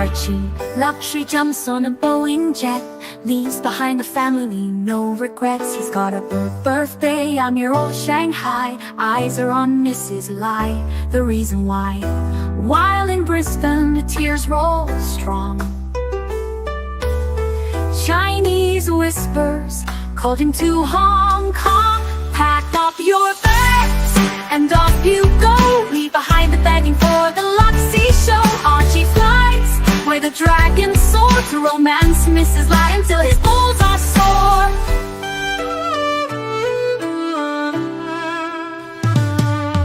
ArchieLuxury jumps on a Boeing jet, leaves behind the family, no regrets. He's got a birthday, I'm your old Shanghai. Eyes are on Mrs. Lai, the reason why. While in Brisbane, the tears roll strong. Chinese whispers called him to Hong Kong. Pack up your bags and off you go. Leave behind the begging for the Luxy show. Archie flies where the dragon soared to romance Mrs. Lai until his balls are sore.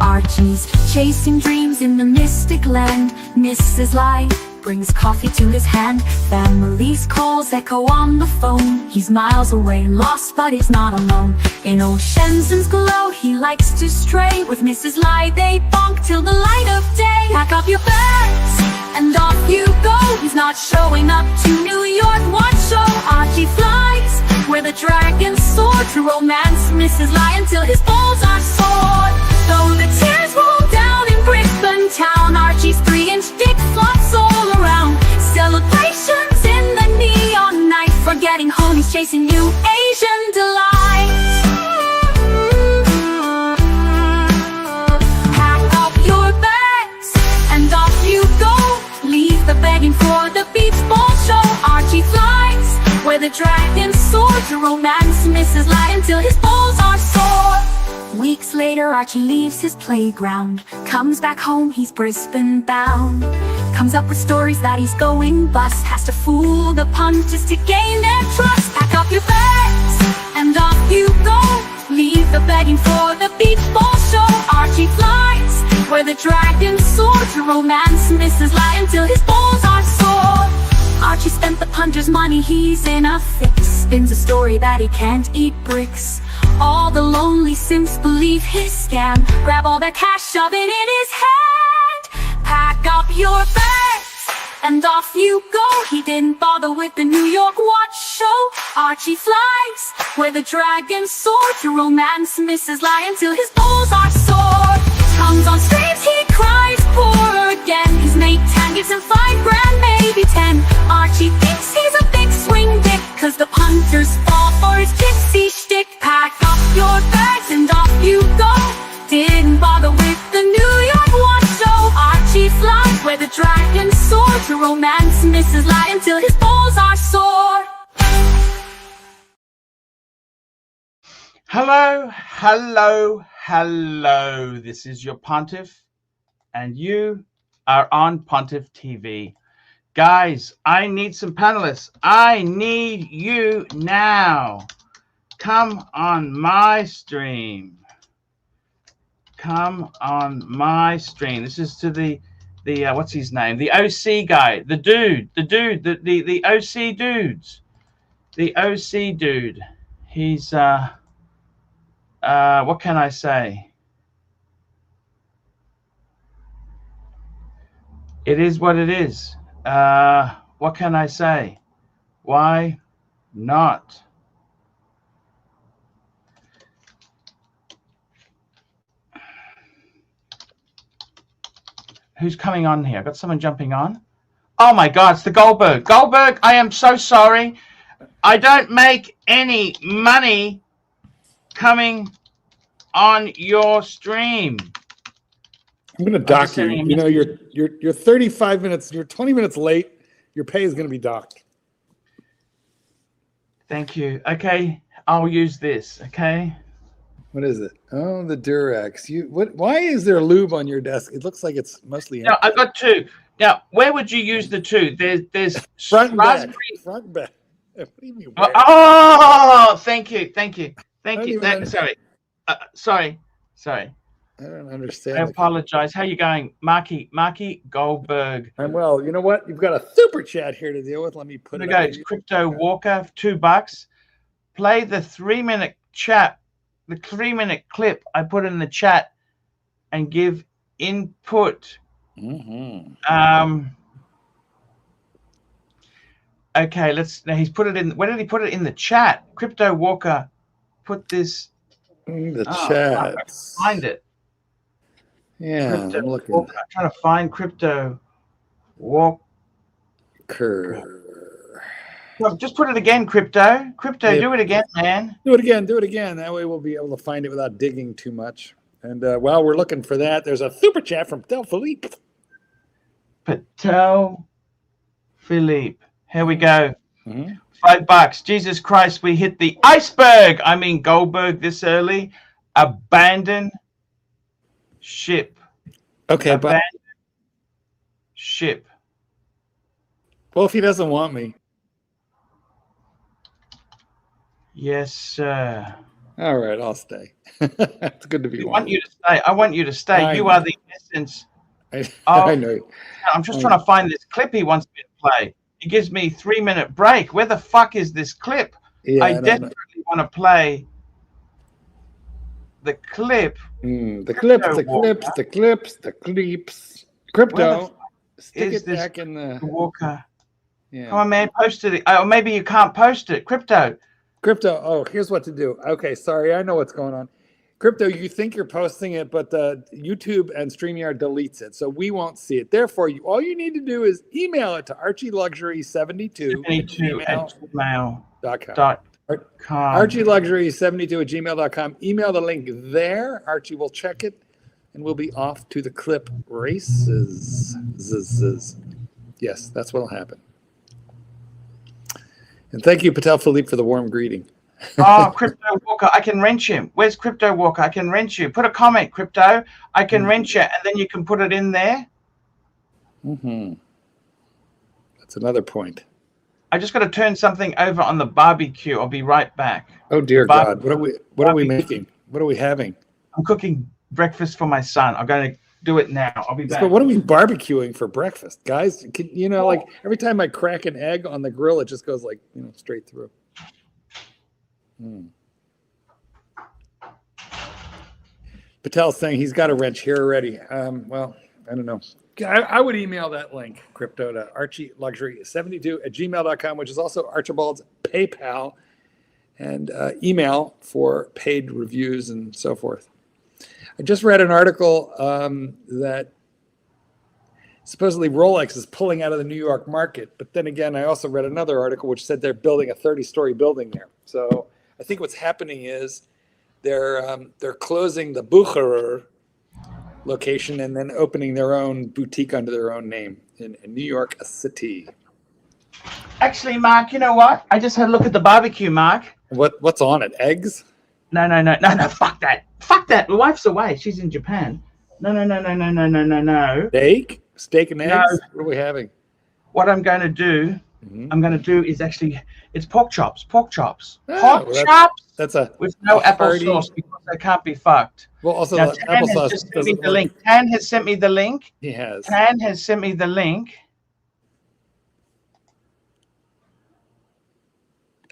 Archie's chasing dreams in the mystic land. Mrs. Lai brings coffee to his hand. Family's calls echo on the phone. He's miles away, lost, but he's not alone. In old Shenzhen's glow, he likes to stray. With Mrs. Lai, they bonk till the light of day. Pack up your bags and off you go. He's not showing up to New York, what show? Archie flies where the dragons soar to romance Mrs. Lai until his balls are sore. Though the tears roll down in Brisbane town, Archie's 3-inch dick flops all around. Celebrations in the neon night, forgetting home, he's chasing new Asian delights. Pack up your bags and off you go. Leave the begging for the beach ball show. Archie flies where the dragons soar to romance Mrs. Lai until his balls are sore. Weeks later, Archie leaves his playground, comes back home, he's Brisbane bound. Comes up with stories that he's going bust, has to fool the punters to gain their trust. Pack up your bags and off you go. Leave the begging for the beach ball show. Archie flies where the dragons soar to romance Mrs. Lai until his balls are sore. Archie spent the punter's money, he's in a fix. Spins a story that he can't eat bricks. All the lonely simps believe his scam. Grab all that cash, shove it in his hand. Pack up your bags and off you go. He didn't bother with the New York watch show. Archie flies where the dragons soar to romance Mrs. Lai until his balls are sore. Comes on streams, he cries poor again. His mate Tan gives him $5 grand, maybe 10. Archie thinks he's a big swing dick, cause the punters fall for his gypsy shtick. Pack up your bags and off you go. Didn't bother with the New York watch show. Archie flies where the dragons soar to romance Mrs. Lai until his balls are sore. Hello, hello, hello. This is your Pontiff, and you are on Pontiff TV. Guys, I need some panelists. I need you now. Come on my stream. Come on my stream. This is to the what's his name? The OC guy, the dude, the OC dudes. The OC dude. He's what can I say? It is what it is. What can I say? Why not? Who's coming on here? I got someone jumping on. Oh my God, it's the Goldberg. Goldberg, I am so sorry. I don't make any money coming on your stream. I'm gonna dock you. You know, you're 35 minutes, you're 20 minutes late. Your pay is gonna be docked. Thank you. Okay, I'll use this. Okay. What is it? Oh, the Durex. Why is there lube on your desk? It looks like it's mostly empty. No, I've got two. Now, where would you use the two? There's front and back. Front and back. What do you mean? Oh, thank you. Sorry. I don't understand. I apologize. How you going, Marky Goldberg? I'm well. You know what? You've got a super chat here to deal with. Let me put it. Here we go. Crypto Walker, $2. Play the 3-minute chat, the 3-minute clip I put in the chat, and give input. Okay, now he's put it in. Where did he put it? In the chat? Crypto Walker put this in the chat. I can find it. Yeah, Crypto I'm looking. Walker. I'm trying to find Crypto Walker. Well, just put it again, Crypto. Crypto, Yeah. do it again, man. Do it again. Do it again. That way we'll be able to find it without digging too much. And while we're looking for that, there's a super chat from Patel Philippe. Patel Philippe. Here we go. Mm-hmm. $5. Jesus Christ, we hit the iceberg. I mean Goldberg this early. Abandon ship. Okay, Abandon ship. Well, if he doesn't want me. Yes, sir. All right, I'll stay. It's good to be. I want you to stay. I want you to stay. You are the essence. I know. I'm just trying to find this clip he wants me to play. He gives me 3-minute break. Where the fuck is this clip? Yeah, I desperately want to play the clip. The clips. Crypto. Stick Is it this back in the Walker? Yeah. Come on, man, post it. Or maybe you can't post it. Crypto. Oh, here's what to do. Okay, sorry, I know what's going on. Crypto, you think you're posting it, but the YouTube and StreamYard deletes it, so we won't see it. Therefore, all you need to do is email it to ArchieLuxury72 at gmail.com. ArchieLuxury72 at gmail.com. Email the link there. Archie will check it, and we'll be off to the clip races. Yes, that's what'll happen. And thank you, Patel Philippe, for the warm greeting. Oh, Crypto Walker, I can wrench him. Where's Crypto Walker? I can wrench you. Put a comment, Crypto. I can wrench you, and then you can put it in there. That's another point. I just got to turn something over on the barbecue. I'll be right back. Oh dear God! What are we making? What are we having? I'm cooking breakfast for my son. I'm going to do it now. I'll be back. But what are we barbecuing for breakfast, guys? Like every time I crack an egg on the grill, it just goes like straight through. Patel's saying he's got a wrench here already. Well, I don't know. I would email that link, Crypto, to ArchieLuxury72 at gmail.com, which is also Archibald's PayPal and email for paid reviews and so forth. I just read an article that supposedly Rolex is pulling out of the New York market. But then again, I also read another article which said they're building a 30-story building there. So I think what's happening is they're closing the Bucherer location and then opening their own boutique under their own name in New York City. Actually, Mark, you know what? I just had a look at the barbecue, Mark. What's on it? Eggs? No. Fuck that. My wife's away. She's in Japan. No. Steak and eggs? No. What are we having? What I'm going to do, is actually, it's pork chops. That's with no applesauce because they can't be fucked. Well, also now, the applesauce doesn't the link. Tan has sent me the link. He has. Tan has sent me the link.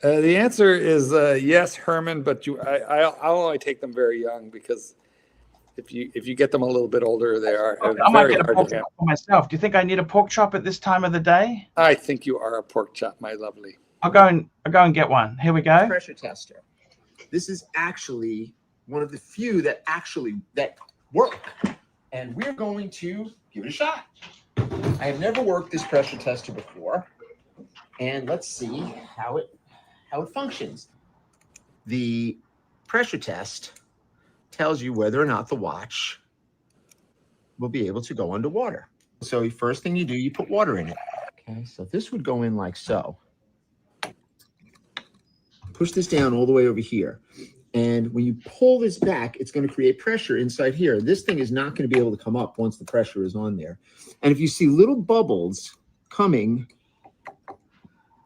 The answer is yes, Herman, but I'll only take them very young because if you get them a little bit older, they are I might very get a hard pork to chop for myself. Do you think I need a pork chop at this time of the day? I think you are a pork chop, my lovely. I'll go and get one. Here we go. Pressure tester. This is actually one of the few that work, and we're going to give it a shot. I have never worked this pressure tester before, and let's see how it functions. The pressure test tells you whether or not the watch will be able to go underwater. So first thing you do, you put water in it. Okay, so this would go in like so. Push this down all the way over here. And when you pull this back, it's going to create pressure inside here. This thing is not going to be able to come up once the pressure is on there. And if you see little bubbles coming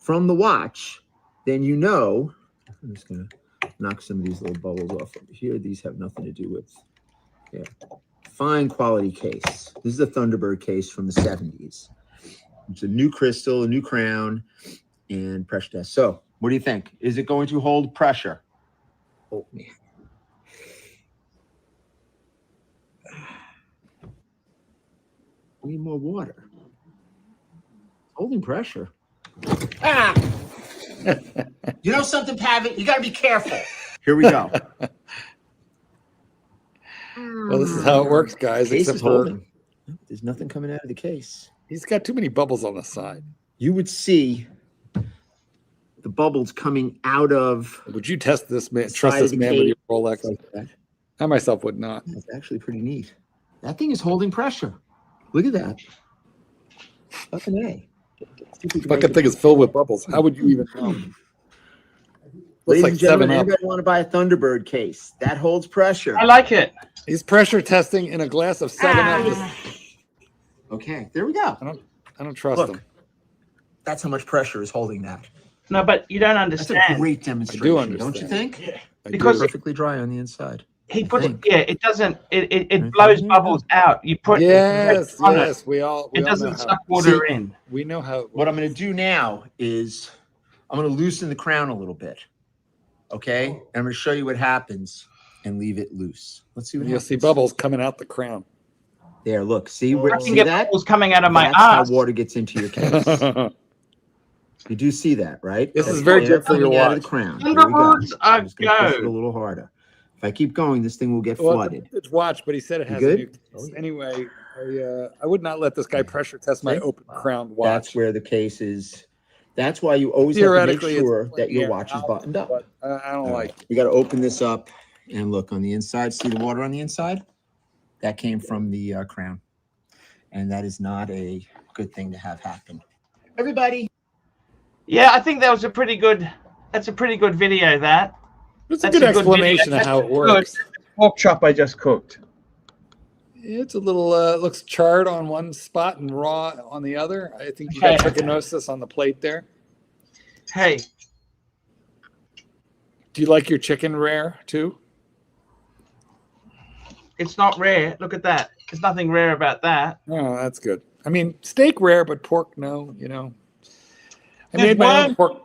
from the watch, then you know, I'm just going to knock some of these little bubbles off over here. These have nothing to do with, fine quality case. This is a Thunderbird case from the 70s. It's a new crystal, a new crown, and pressure test. So what do you think? Is it going to hold pressure? Oh, man. We need more water. Holding pressure. Ah! You know something, Pavitt? You got to be careful. Here we go. Well, this is how it works, guys. Case Except is for holding. There's nothing coming out of the case. He's got too many bubbles on the side. you would see the bubbles coming out of. Would you test this man? Side Trust of this the man with your cage. Rolex? Like that. I myself would not. That's actually pretty neat. That thing is holding pressure. Look at that. Fucking A. Fucking thing is filled with bubbles. How would you even know? Ladies like and gentlemen, 7 Up. anybody want to buy a Thunderbird case? That holds pressure. I like it. He's pressure testing in a glass of 7 Up. Okay, there we go. I don't trust Look, him. that's how much pressure is holding that. No, but you don't That's understand. a great demonstration, don't you understand. think? Because Perfectly dry on the inside. he put it, think. yeah, it doesn't, it Right blows there. bubbles out. You put Yes, it on yes. it. We all It know doesn't how. suck water in. We know how. What I'm going to do now is I'm going to loosen the crown a little bit. Okay? And I'm going to show you what happens and leave it loose. Let's see what You'll happens. see bubbles coming out the crown. There, look. See, I can see get that? bubbles coming out of my That's ass. how water gets into your case. You do see that, right? This That's is very air good for your coming out of watch. the crown. And Here the we go. words are I'm just going to push it a go. little harder. If I keep going, this thing will get Well, flooded. it's watch, but he said it You has a good? new case. Anyway, I would not let this guy pressure test my See? open crown watch. That's where the case is. That's why you always have to make Theoretically, it's sure that your here watch is out, buttoned up. But I don't like it. You got to open this up and look on the inside. See the water on the inside? That came from the crown. And that is not a good thing to have happen. Everybody. Yeah, I think that was a pretty good, that's a pretty good video, that. It's a That's good a good explanation video. of how it That's works. Pork chop I just cooked. It's a little looks charred on one spot and raw on the other. I think you got trichinosis on the plate there. Hey, Do you like your chicken rare too? it's not rare. Look at that. There's nothing rare about that. Oh, that's good. I mean, steak rare, but pork no. You know, I There's made my own one- pork.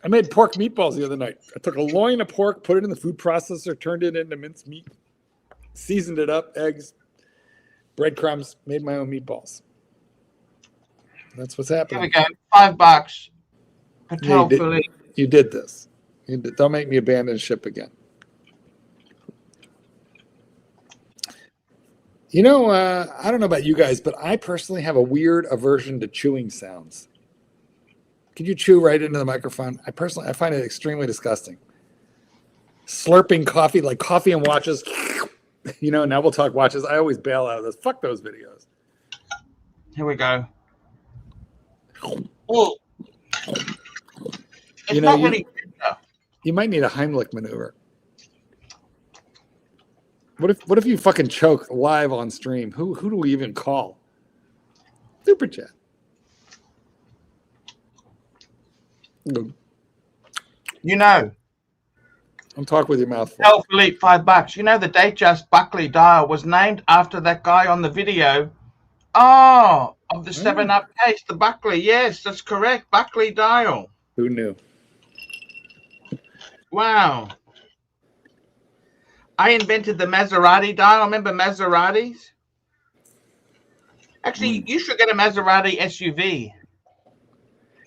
I made pork meatballs the other night. I took a loin of pork, put it in the food processor, turned it into minced meat, seasoned it up, eggs, breadcrumbs, made my own meatballs. That's what's Here happening. we go. $5. Patel did. fillet. You did this. You did. Don't make me abandon ship again. You know, I don't know about you guys, but I personally have a weird aversion to chewing sounds. Could you chew right into the microphone? I find it extremely disgusting. Slurping coffee, like coffee and watches. You know, now we'll talk watches. I always bail out of those. Fuck those videos. Here we go. Oh. It's You know, not you- really You might need a Heimlich maneuver. What if you fucking choke live on stream? Who do we even call? Super chat. You know, Don't talk with your mouth full. Patel fillet, $5. You know, the Datejust Buckley dial was named after that guy on the video. Oh, of the 7-Up case, the Buckley. Yes, that's correct. Buckley dial. Who knew? Wow. I invented the Maserati dial. Remember Maseratis? Actually, you should get a Maserati SUV.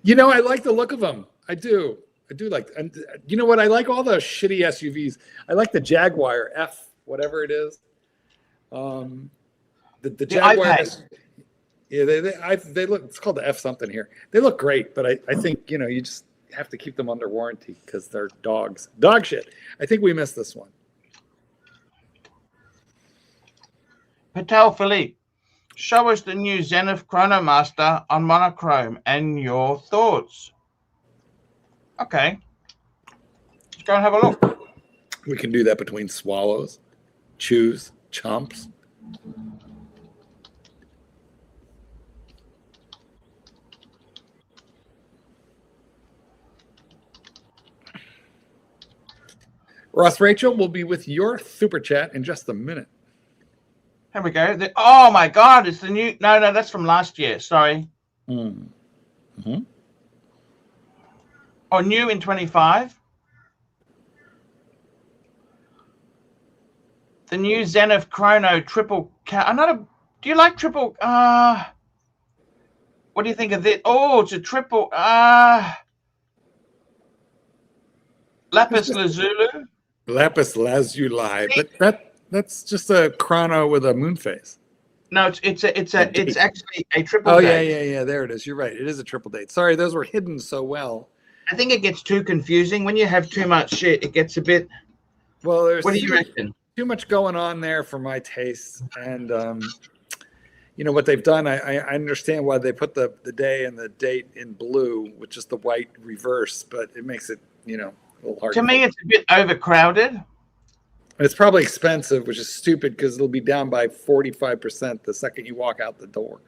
You know, I like the look of them. I do. I do like. And you know what? I like all the shitty SUVs. I like the Jaguar F, whatever it is. The Jaguar. I-Pace. Yeah, they look. It's called the F something here. They look great, but I think you know you just have to keep them under warranty because they're dogs. Dog shit. I think we missed this one. Patel Philippe, show us the new Zenith Chronomaster on monochrome and your thoughts. Okay. Let's go and have a look. We can do that between swallows, chews, chomps. Ross Rachel will be with your super chat in just a minute. Here we go. Oh my God, it's the new. No, that's from last year. Sorry. Mm-hmm. Oh, new in 25. The new Zenith Chrono triple. Do you like triple? What do you think of this? Oh, it's a triple. Lapis Lazuli. Lapis lazuli, but that's just a chrono with a moon face. No, it's actually a triple Oh, date. yeah. There it is. You're right. It is a triple date. Sorry, those were hidden so well. I think it gets too confusing when you have too much shit. It gets a bit. Well, there's What do you reckon? too much going on there for my tastes, and you know what they've done. I understand why they put the day and the date in blue, which is the white reverse, but it makes it, you know, a little hard. To me, it's a bit overcrowded. It's probably expensive, which is stupid because it'll be down by 45% the second you walk out the door.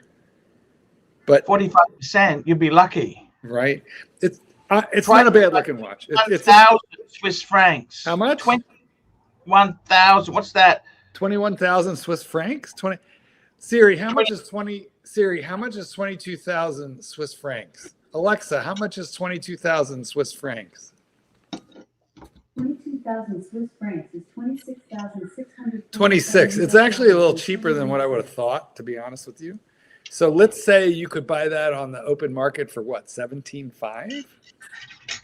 But 45%, you'd be lucky. Right? It's not a bad looking watch. It's 1,000 Swiss francs. How much? 21,000. What's that? 21,000 Swiss francs. Siri, how much is 22,000 Swiss francs? Alexa, how much is 22,000 Swiss francs? 22,000 Swiss francs is 26,600. 26. It's actually a little cheaper than what I would have thought, to be honest with you. So let's say you could buy that on the open market for what, 17.5?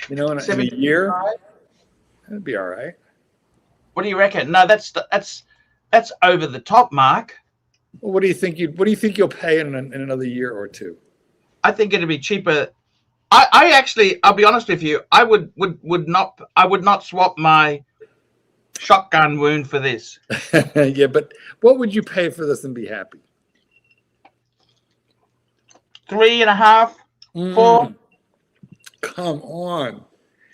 You know, in a year, that'd be all right. What do you reckon? No, that's over the top, Mark. Well, what do you think you'll pay in another year or two? I think it'd be cheaper. I actually, I'll be honest with you, I would not swap my shotgun wound for this. Yeah, but what would you pay for this and be happy? 3.5, 4. Come on,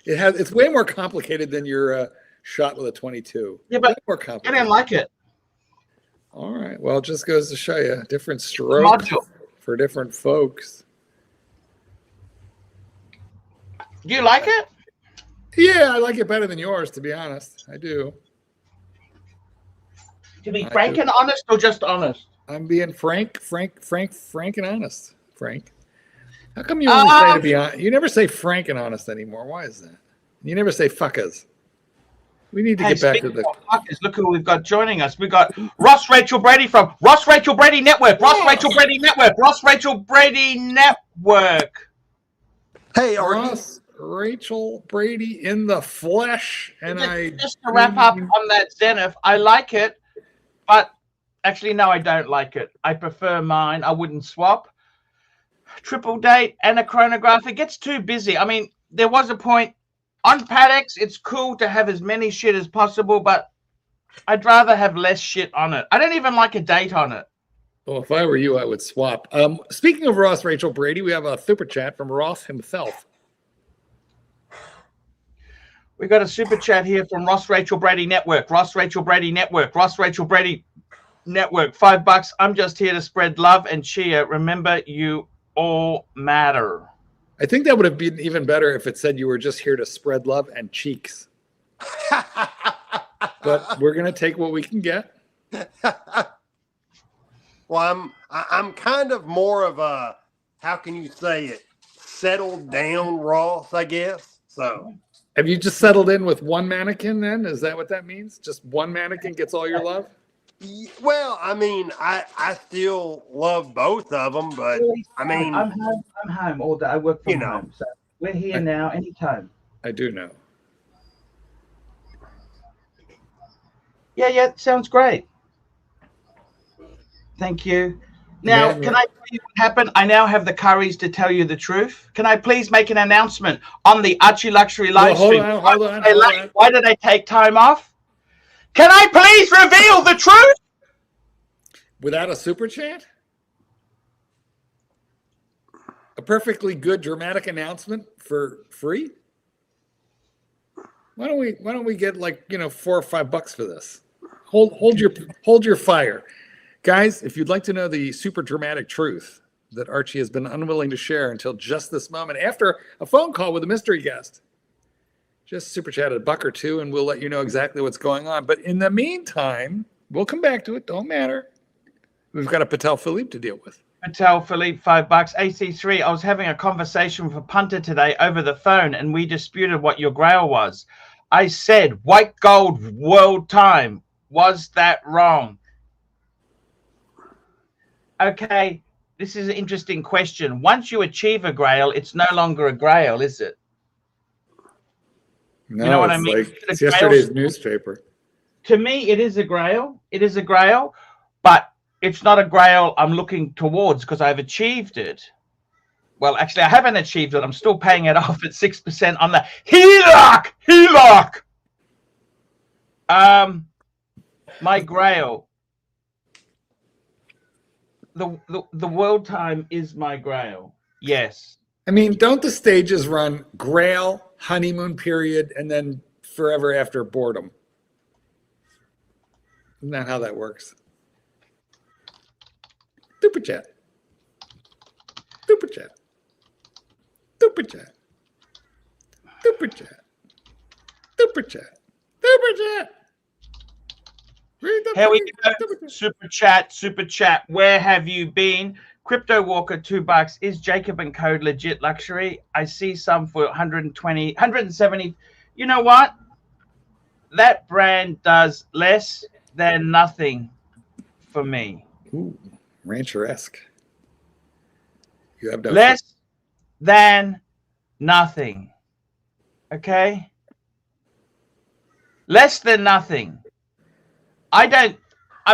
it's way more complicated than your shot with a 22. Yeah, but more I didn't like it. All right, well, it just goes to show you different strokes for different folks. Do you like it? Yeah, I like it better than yours, to be honest. I do. To be frank and honest, or just honest? I'm being frank and honest. Frank. How come you only say to be honest? You never say frank and honest anymore. Why is that? You never say fuckers. We need to get back to the fuckers. Look who we've got joining us. We've got Ross Rachel Brady from Ross Rachel Brady Network. Ross Rachel Brady Network. Ross Rachel Brady Network. Hey, Ross Rachel Brady in the flesh. And just to wrap up on that Zenith, I like it, but actually no, I don't like it. I prefer mine. I wouldn't swap. Triple date and a chronograph. It gets too busy. I mean, there was a point on Paddocks. It's cool to have as many shit as possible, but I'd rather have less shit on it. I don't even like a date on it. Well, if I were you, I would swap. Speaking of Ross Rachel Brady, we have a super chat from Ross himself. We got a super chat here from Ross Rachel Brady Network. Ross Rachel Brady Network. Ross Rachel Brady Network. $5. I'm just here to spread love and cheer. Remember, you all matter. I think that would have been even better if it said you were just here to spread love and cheeks. But we're gonna take what we can get. Well, I'm kind of more of a, how can you say it, settled down Ross, I guess. So have you just settled in with one mannequin then? Is that what that means? Just one mannequin gets all your love? well, I mean, I still love both of them, but I mean, I'm home all day. I work from home, so we're here now anytime. I do know. Yeah, sounds great. Thank you. Now, can I tell you what happened? I now have the courage to tell you the truth. Can I please make an announcement on the ArchieLuxury live stream? Hold on. Why did I take time off? Can I please reveal the truth? Without a super chat? A perfectly good dramatic announcement for free? Why don't we get like, $4 or $5 for this? Hold your fire. Guys, if you'd like to know the super dramatic truth that Archie has been unwilling to share until just this moment after a phone call with a mystery guest, just super chat $1 or $2 and we'll let you know exactly what's going on. But in the meantime, we'll come back to it. Don't matter. We've got a Patel Philippe to deal with. Patel Philippe, $5. AC3, I was having a conversation with a punter today over the phone and we disputed what your grail was. I said white gold world time. Was that wrong? Okay, this is an interesting question. Once you achieve a grail, it's no longer a grail, is it? No, you know what I mean? It's yesterday's newspaper. To me, it is a grail. It is a grail, but it's not a grail I'm looking towards because I've achieved it. Well, actually, I haven't achieved it. I'm still paying it off at 6% on the HELOC. My grail. The world time is my grail. Yes. I mean, don't the stages run grail, honeymoon period, and then forever after boredom? Isn't that how that works? Super chat. Super chat. Super chat. Super chat. Super chat. Super chat. Here we go. Super chat. Super chat. Where have you been? Crypto Walker, $2. Is Jacob & Co. legit luxury? I see some for 120, 170. You know what? That brand does less than nothing for me. Ooh, Rancher-esque. You have no less than nothing. Okay? Less than nothing. I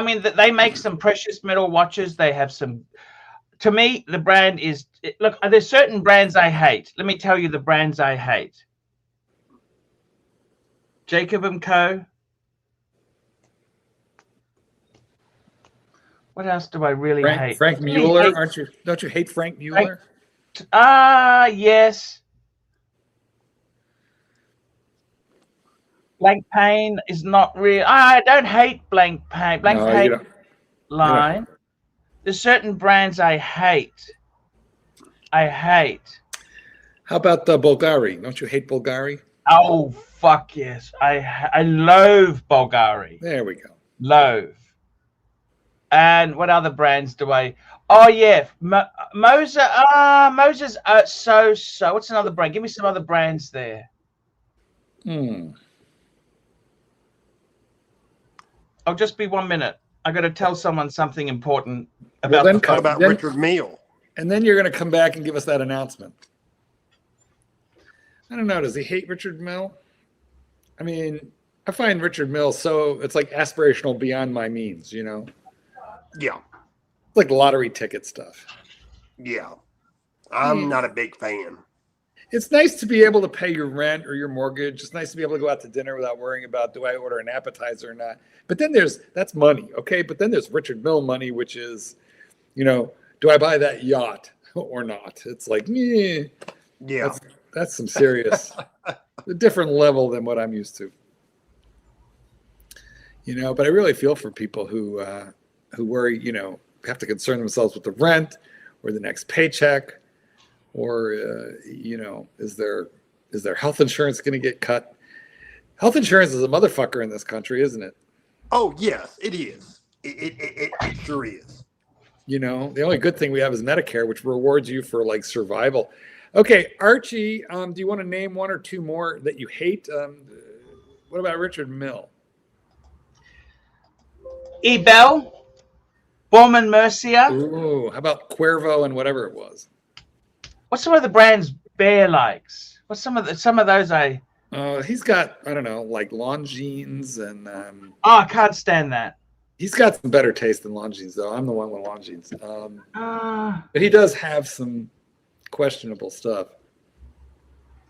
mean, they make some precious metal watches. They have some, to me, the brand is, look, there's certain brands I hate. Let me tell you the brands I hate. Jacob & Co. What else do I really hate? Frank Mueller, don't you hate Frank Mueller? Yes. Blank Pain is not real. I don't hate Blank Pain. Blank Pain line. There's certain brands I hate. I hate. How about the Bulgari? Don't you hate Bulgari? Oh, fuck yes. I loathe Bulgari. There we go. Loathe. And what other brands do I? Oh yeah, Moser. Moser's so. What's another brand? Give me some other brands there. I'll just be 1 minute. I got to tell someone something important about. Well, what about Richard Mille? And then you're going to come back and give us that announcement. I don't know. Does he hate Richard Mille? I mean, I find Richard Mille so it's like aspirational beyond my means. You know. Yeah. It's like lottery ticket stuff. Yeah. I'm not a big fan. It's nice to be able to pay your rent or your mortgage. It's nice to be able to go out to dinner without worrying about, do I order an appetizer or not? But then that's money, okay? But then there's Richard Mille money, which is, you know, do I buy that yacht or not? It's like, yeah. That's some serious, a different level than what I'm used to. You know, but I really feel for people who worry, you know, have to concern themselves with the rent or the next paycheck, or you know, is their health insurance going to get cut? Health insurance is a motherfucker in this country, isn't it? Oh yes, it is. It sure is. You know, the only good thing we have is Medicare, which rewards you for like survival. Okay, Archie, do you want to name one or two more that you hate? What about Richard Mille? Ebel. Bowman Mercia. Ooh, how about Cuervo and whatever it was? What's some of the brands Bear likes? What's some of those I? He's got, I don't know, like Longines and. I can't stand that. He's got some better taste than Longines, though. I'm the one with Longines. But he does have some questionable stuff.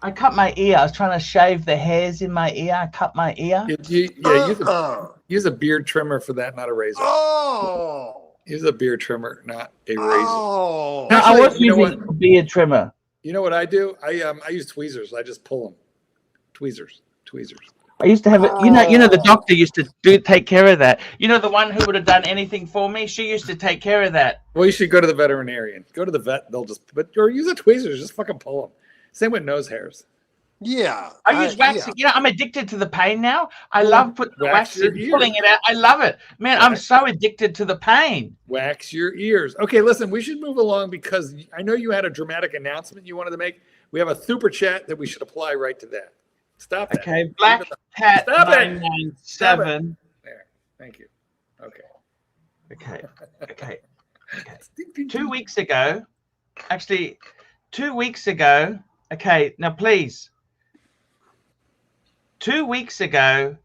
I cut my ear. I was trying to shave the hairs in my ear. I cut my ear. Use a beard trimmer for that, not a razor. Oh. Use a beard trimmer, not a razor. Oh. No, I was using a beard trimmer. You know what I do? I use tweezers. I just pull them. Tweezers. I used to have it. You know, the doctor used to take care of that. You know, the one who would have done anything for me. She used to take care of that. Well, you should go to the veterinarian. Go to the vet. They'll just or use a tweezers. Just fucking pull them. Same with nose hairs. Yeah. I use waxing. You know, I'm addicted to the pain now. I love putting the wax in, pulling it out. I love it. Man, I'm so addicted to the pain. Wax your ears. Okay, listen, we should move along because I know you had a dramatic announcement you wanted to make. We have a super chat that we should apply right to that. Stop that. Okay, Black Cat 997. There. Thank you. Okay. Okay. 2 weeks ago, actually, 2 weeks ago, okay, now please. 2 weeks ago,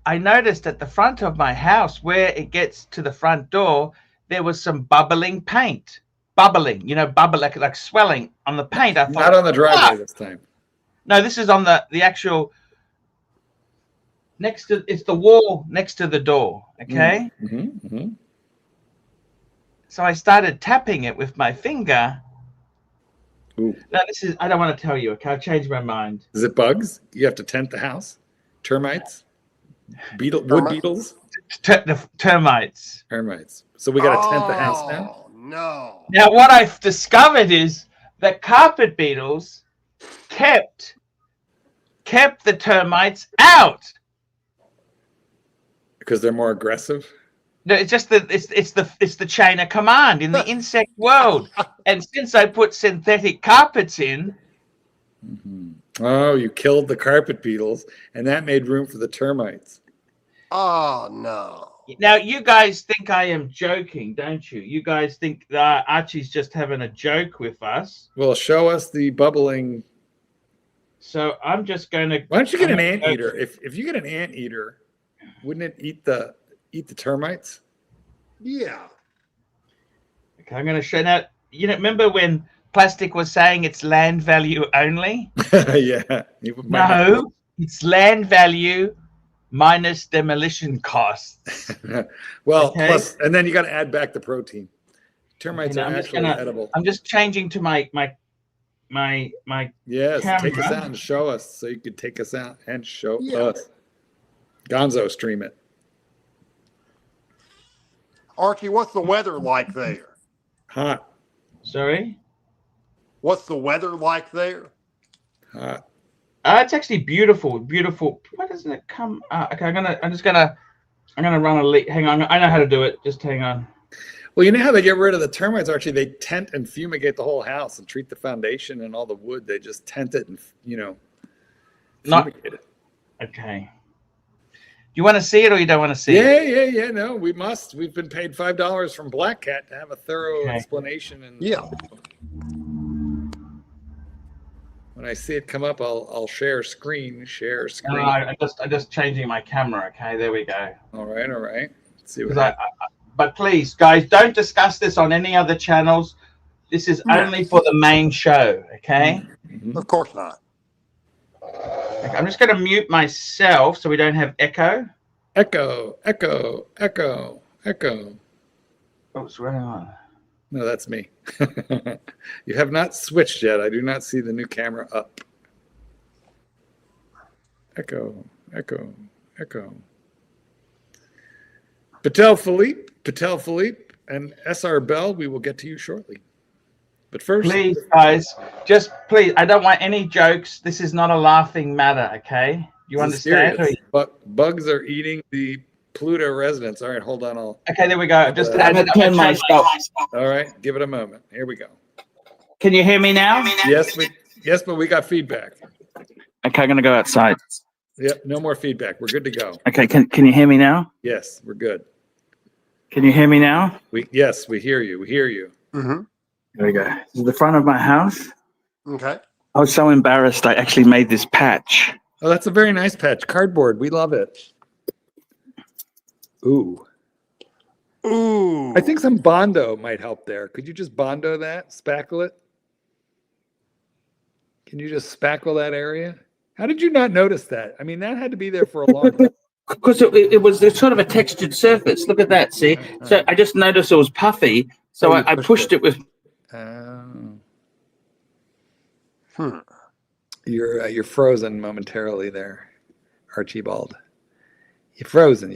I noticed at the front of my house where it gets to the front door, there was some bubbling paint. Bubbling, bubble like swelling on the paint. I thought, Not on the driveway "What?" this time. No, this is on the actual it's the wall next to the door. Okay. So I started tapping it with my finger. Ooh. No, I don't want to tell you. Okay, I've changed my mind. Is it bugs? You have to tent the house? Termites? Wood beetles? The termites. Termites. So we got to tent the house now? Oh, no. Now, what I've discovered is that carpet beetles kept the termites out. Because they're more aggressive? No, it's just it's the chain of command in the insect world. And since I put synthetic carpets in, Oh, you killed the carpet beetles, and that made room for the termites. Oh, no. now you guys think I am joking, don't you? You guys think that Archie's just having a joke with us. Well, show us the bubbling. So I'm just going to. Why don't you get an anteater? If you get an anteater, wouldn't it eat the termites? Yeah. Okay, I'm going to show now. Remember when plastic was saying it's land value only? Yeah. No, it's land value minus demolition costs. Well, Okay. plus, and then you got to add back the protein. Termites Okay, are actually edible. I'm just changing to my Yes, take us camera. out and show us, so you could take us out and show Yeah. us. Gonzo, stream it. Archie, what's the weather like there? Hot, Sorry. What's the weather like there? hot. It's actually beautiful. Why doesn't it come? Okay, I'm just gonna run a leak. Hang on, I know how to do it. Just hang on. Well, you know how they get rid of the termites, Archie? They tent and fumigate the whole house and treat the foundation and all the wood. They just tent it and, fumigate it. Okay. You want to see it or you don't want to see it? Yeah. No, we must. We've been paid $5 from Black Cat to have a thorough Okay. explanation. And Yeah. when I see it come up, I'll share screen. Share screen. No, I'm just changing my camera. Okay, there we go. All right. Let's see what 'Cause happens. But please, guys, don't discuss this on any other channels. This is only for the main show. Okay. Of course not. Okay, I'm just going to mute myself so we don't have echo. Echo. Oh, what's going on? No, that's me. You have not switched yet. I do not see the new camera up. Echo. Patel Philippe, and SR Bell, we will get to you shortly. But first, Please, guys, just please. I don't want any jokes. This is not a laughing matter. Okay, you this is understand? serious. Bugs are eating the Pluto residents. All right, hold on. Okay, there we go. Just I'm added turn my stuff. All right, give it a moment. Here we go. Can you hear me now? Yes, but we got feedback. Okay, I'm gonna go outside. Yep, no more feedback. We're good to go. Okay, can you hear me now? Yes, we're good. Can you hear me now? We hear you. Mm-hmm. There we go. This is the front of my house. Okay. I was so embarrassed I actually made this patch. Oh, that's a very nice patch. Cardboard. We love it. Ooh. I think some Bondo might help there. Could you just Bondo that? Spackle it? Can you just spackle that area? How did you not notice that? I mean, that had to be there for a long time. Because it was sort of a textured surface. Look at that, see? So I just noticed it was puffy, so Oh, you I pushed it with... You're frozen momentarily there, Archibald. You're frozen.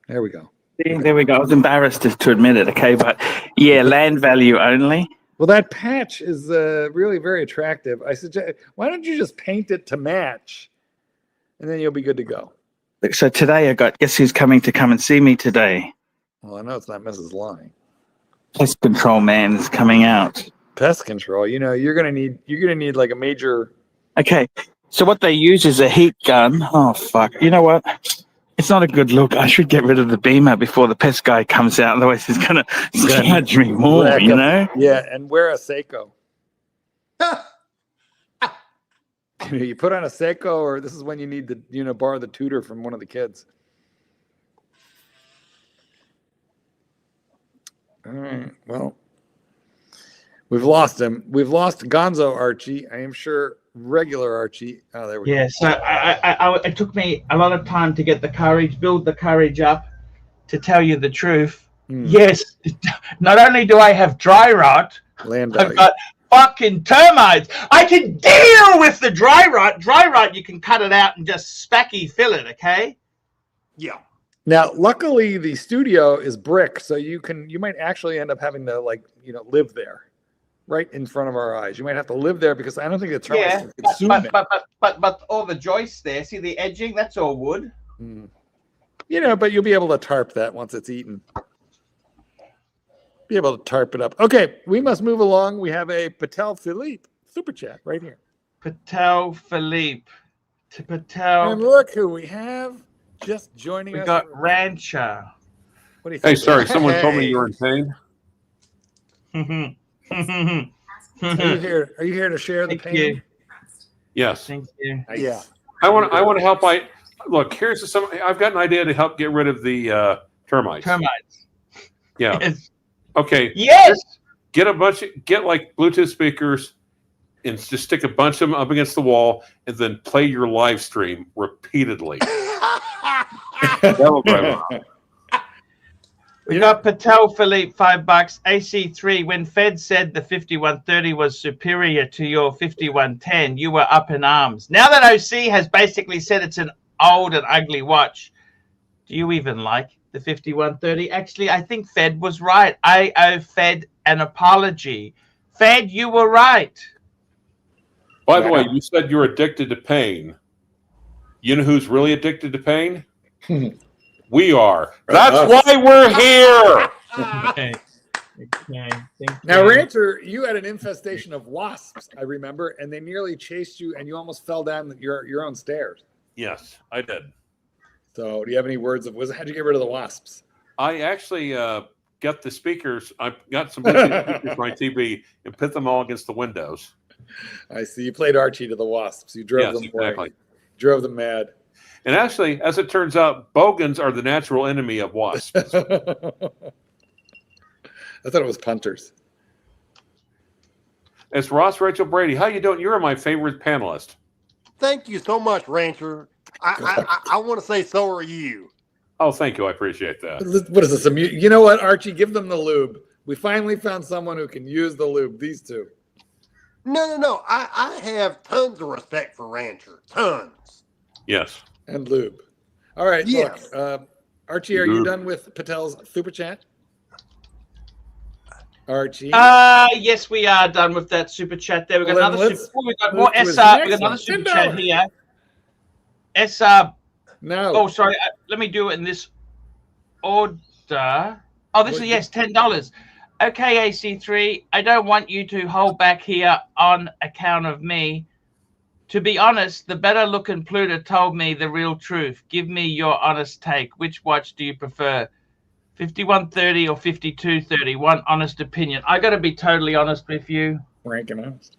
There we go. There we go. I was embarrassed to admit it, okay? But yeah, land value only. Well, that patch is really very attractive. I suggest, why don't you just paint it to match, and then you'll be good to go. So today guess who's coming to come and see me today? Well, I know it's not Mrs. Line. Pest control man is coming out. Pest control. You're gonna need like a major. Okay, so what they use is a heat gun. Oh fuck! You know what? It's not a good look. I should get rid of the beamer before the pest guy comes out. Otherwise, he's gonna charge me more. You know? Yeah, and wear a Seiko. You put on a Seiko, or this is when you need to borrow the tutor from one of the kids. All right. Well, we've lost him. We've lost Gonzo Archie. I am sure regular Archie. Oh, there we go. Yeah, so it took me a lot of time to get the courage, build the courage up to tell you the truth. Yes, not only do I have dry rot, Land I've value. got fucking termites. I can deal with the dry rot. Dry rot, you can cut it out and just spacky fill it, okay? Yeah. Now, luckily, the studio is brick, so you might actually end up having to live there, right in front of our eyes. You might have to live there because I don't think the termites can consume it. But all the joists there, see the edging? That's all wood. But you'll be able to tarp that once it's eaten. Be able to tarp it up. Okay, we must move along. We have a Patel Philippe super chat right here. Patel Philippe. To Patel. And look who we have just joining us. We got Rancer. What do you Hey, think? sorry, someone told me you were in pain. Are you here to share the Thank pain? you. Yes. Thank you. Nice. Yeah. I want to help. Look, I've got an idea to help get rid of the termites. Termites. Yeah. Yes. Okay. Yes. Get like Bluetooth speakers and just stick a bunch of them up against the wall and then play your live stream repeatedly. That'll drive them out. We got Patel Philippe, $5. AC3. When Fed said the 5130 was superior to your 5110, you were up in arms. Now that OC has basically said it's an old and ugly watch, do you even like the 5130? Actually, I think Fed was right. I owe Fed an apology. Fed, you were right. By the way, you said you're addicted to pain. You know who's really addicted to pain? We are. That's why we're here. Okay. Now, Rancer, you had an infestation of wasps, I remember, and they nearly chased you, and you almost fell down your own stairs. Yes, I did. So, do you have any words of wisdom? How'd you get rid of the wasps? I actually got the speakers. I got some speakers for my TV and put them all against the windows. I see. You played Archie to the wasps. You drove them exactly. Drove them mad. And actually, as it turns out, bogans are the natural enemy of wasps. I thought it was punters. It's Ross Rachel Brady. How you doing? You're my favorite panelist. Thank you so much, Rancher. I want to say so are you. Oh, thank you. I appreciate that. What is this? You know what, Archie? Give them the lube. We finally found someone who can use the lube. These two. No. I have tons of respect for Rancher. Tons. Yes. And lube. All right. Yes. Look, Archie, are you done with Patel's super chat? Archie. Yes, we are done with that super chat there. We've got another super. We've got more SR. We've got another super chat here. SR. No. Oh, sorry. Let me do it in this order. Oh, this is, yes, $10. Okay, AC3. I don't want you to hold back here on account of me. To be honest, the better looking Pluto told me the real truth. Give me your honest take. Which watch do you prefer? 5130 or 5230? One honest opinion. I got to be totally honest with you. Frank and honest.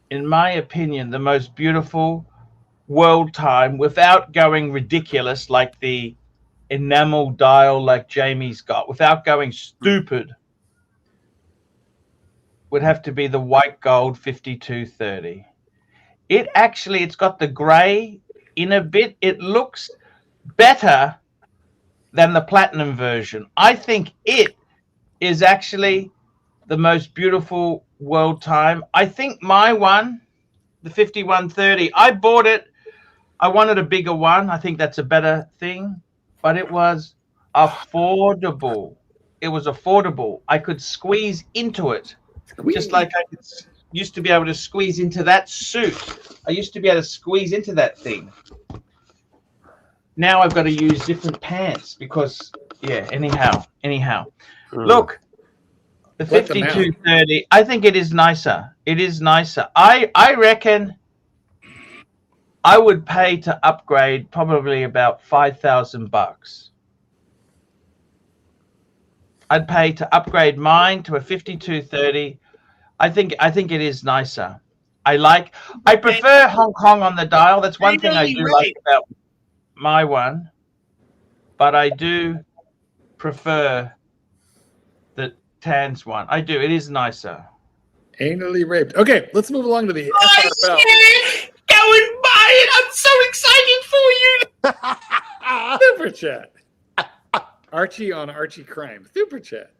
In my opinion, the most beautiful world time, without going ridiculous like the enamel dial like Jamie's got, without going stupid, would have to be the white gold 5230. It's got the gray in a bit. It looks better than the platinum version. I think it is actually the most beautiful world time. I think my one, the 5130, I bought it. I wanted a bigger one. I think that's a better thing, but it was affordable. It was affordable. I could squeeze into it. Just like I used to be able to squeeze into that suit. I used to be able to squeeze into that thing. Now I've got to use different pants because, yeah, anyhow. Look, the 5230, I think it is nicer. It is nicer. I reckon I would pay to upgrade probably about $5,000. I'd pay to upgrade mine to a 5230. I think it is nicer. I prefer Hong Kong on the dial. That's one thing I do like about my one. But I do prefer the Tans one. I do. It is nicer. Anally raped. Okay, let's move along to the SRL. Go and buy it. I'm so excited for you. Super chat. Archie on Archie Crime. Super chat.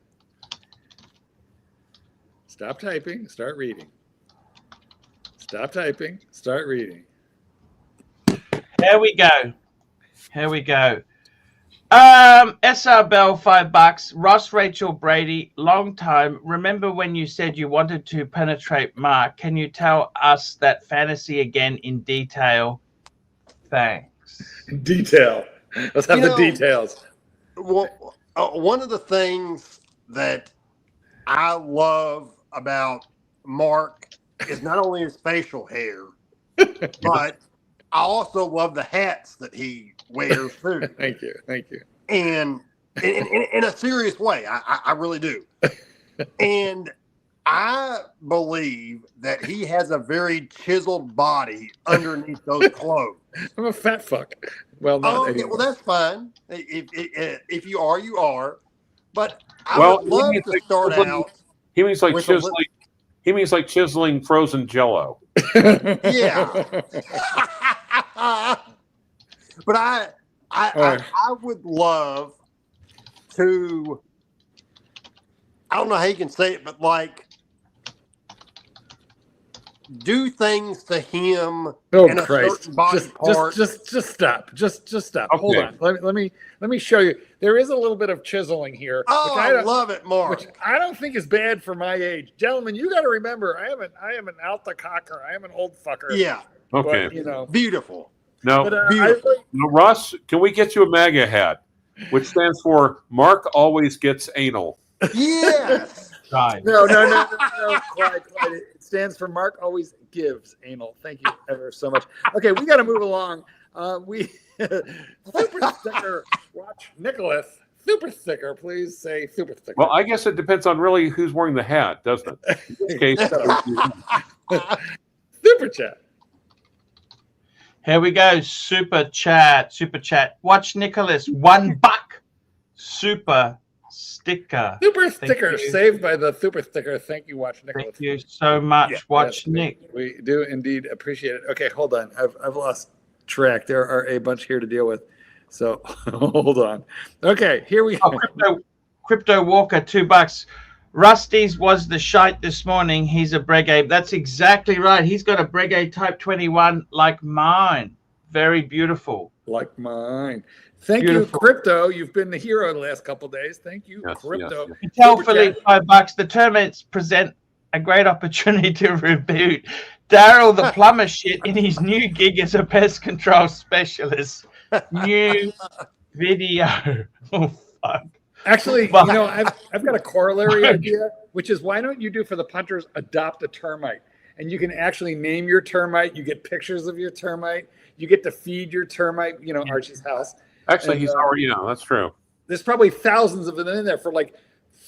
Stop typing. Start reading. Stop typing. Start reading. Here we go. Here we go. SR Bell, $5. Ross Rachel Brady, long time. Remember when you said you wanted to penetrate Mark? Can you tell us that fantasy again in detail? Thanks. Detail. Let's have the details. Well, one of the things that I love about Mark is not only his facial hair, but I also love the hats that he wears too. Thank you. Thank you. And in a serious way, I really do. And I believe that he has a very chiseled body underneath those clothes. I'm a fat fuck. Well, not anymore. Well, that's fine. If you are, you are. But I would love to start out. He means like chiseling. He means like chiseling frozen Jello. Yeah. But I would love to. I don't know how you can say it, but like do things to him in a certain body part. Just stop. Just stop. Okay. Hold on. Let me show you. There is a little bit of chiseling here. Oh, which I love it, Mark. Which I don't think is bad for my age, gentlemen. You got to remember, I am an alta cocker. I am an old fucker. Yeah. Okay. But, beautiful. No, But, beautiful. no, Russ, can we get you a MAGA hat, which stands for Mark always gets anal? Yes. No, Clyde. It stands for Mark always gives anal. Thank you ever so much. Okay, we got to move along. Super sticker. Watch Nicholas. Super sticker. Please say super sticker. Well, I guess it depends on really who's wearing the hat, doesn't it? In this case, Super chat. Here we go. Super chat. Watch Nicholas. $1. Super sticker. Super sticker saved by the super sticker. Thank you, Watch Nicholas. Thank you so much. Watch Nick. We do indeed appreciate it. Okay, hold on. I've lost track. There are a bunch here to deal with. So hold on. Okay, here we go. Crypto Walker, $2. Rusty's was the shite this morning. He's a Breguet. That's exactly right. He's got a Breguet Type 21 like mine. Very beautiful. Like mine. Thank you, Crypto. You've been the hero the last couple of days. Thank you, Crypto. Yes. Tell Philippe $5. The termites present a great opportunity to reboot Daryl the plumber shit in his new gig as a pest control specialist. New video. Oh fuck. Actually, I've got a corollary idea, which is why don't you do for the punters, adopt a termite, and you can actually name your termite. You get pictures of your termite. You get to feed your termite. Archie's house. Actually, he's already. That's true. There's probably thousands of them in there for like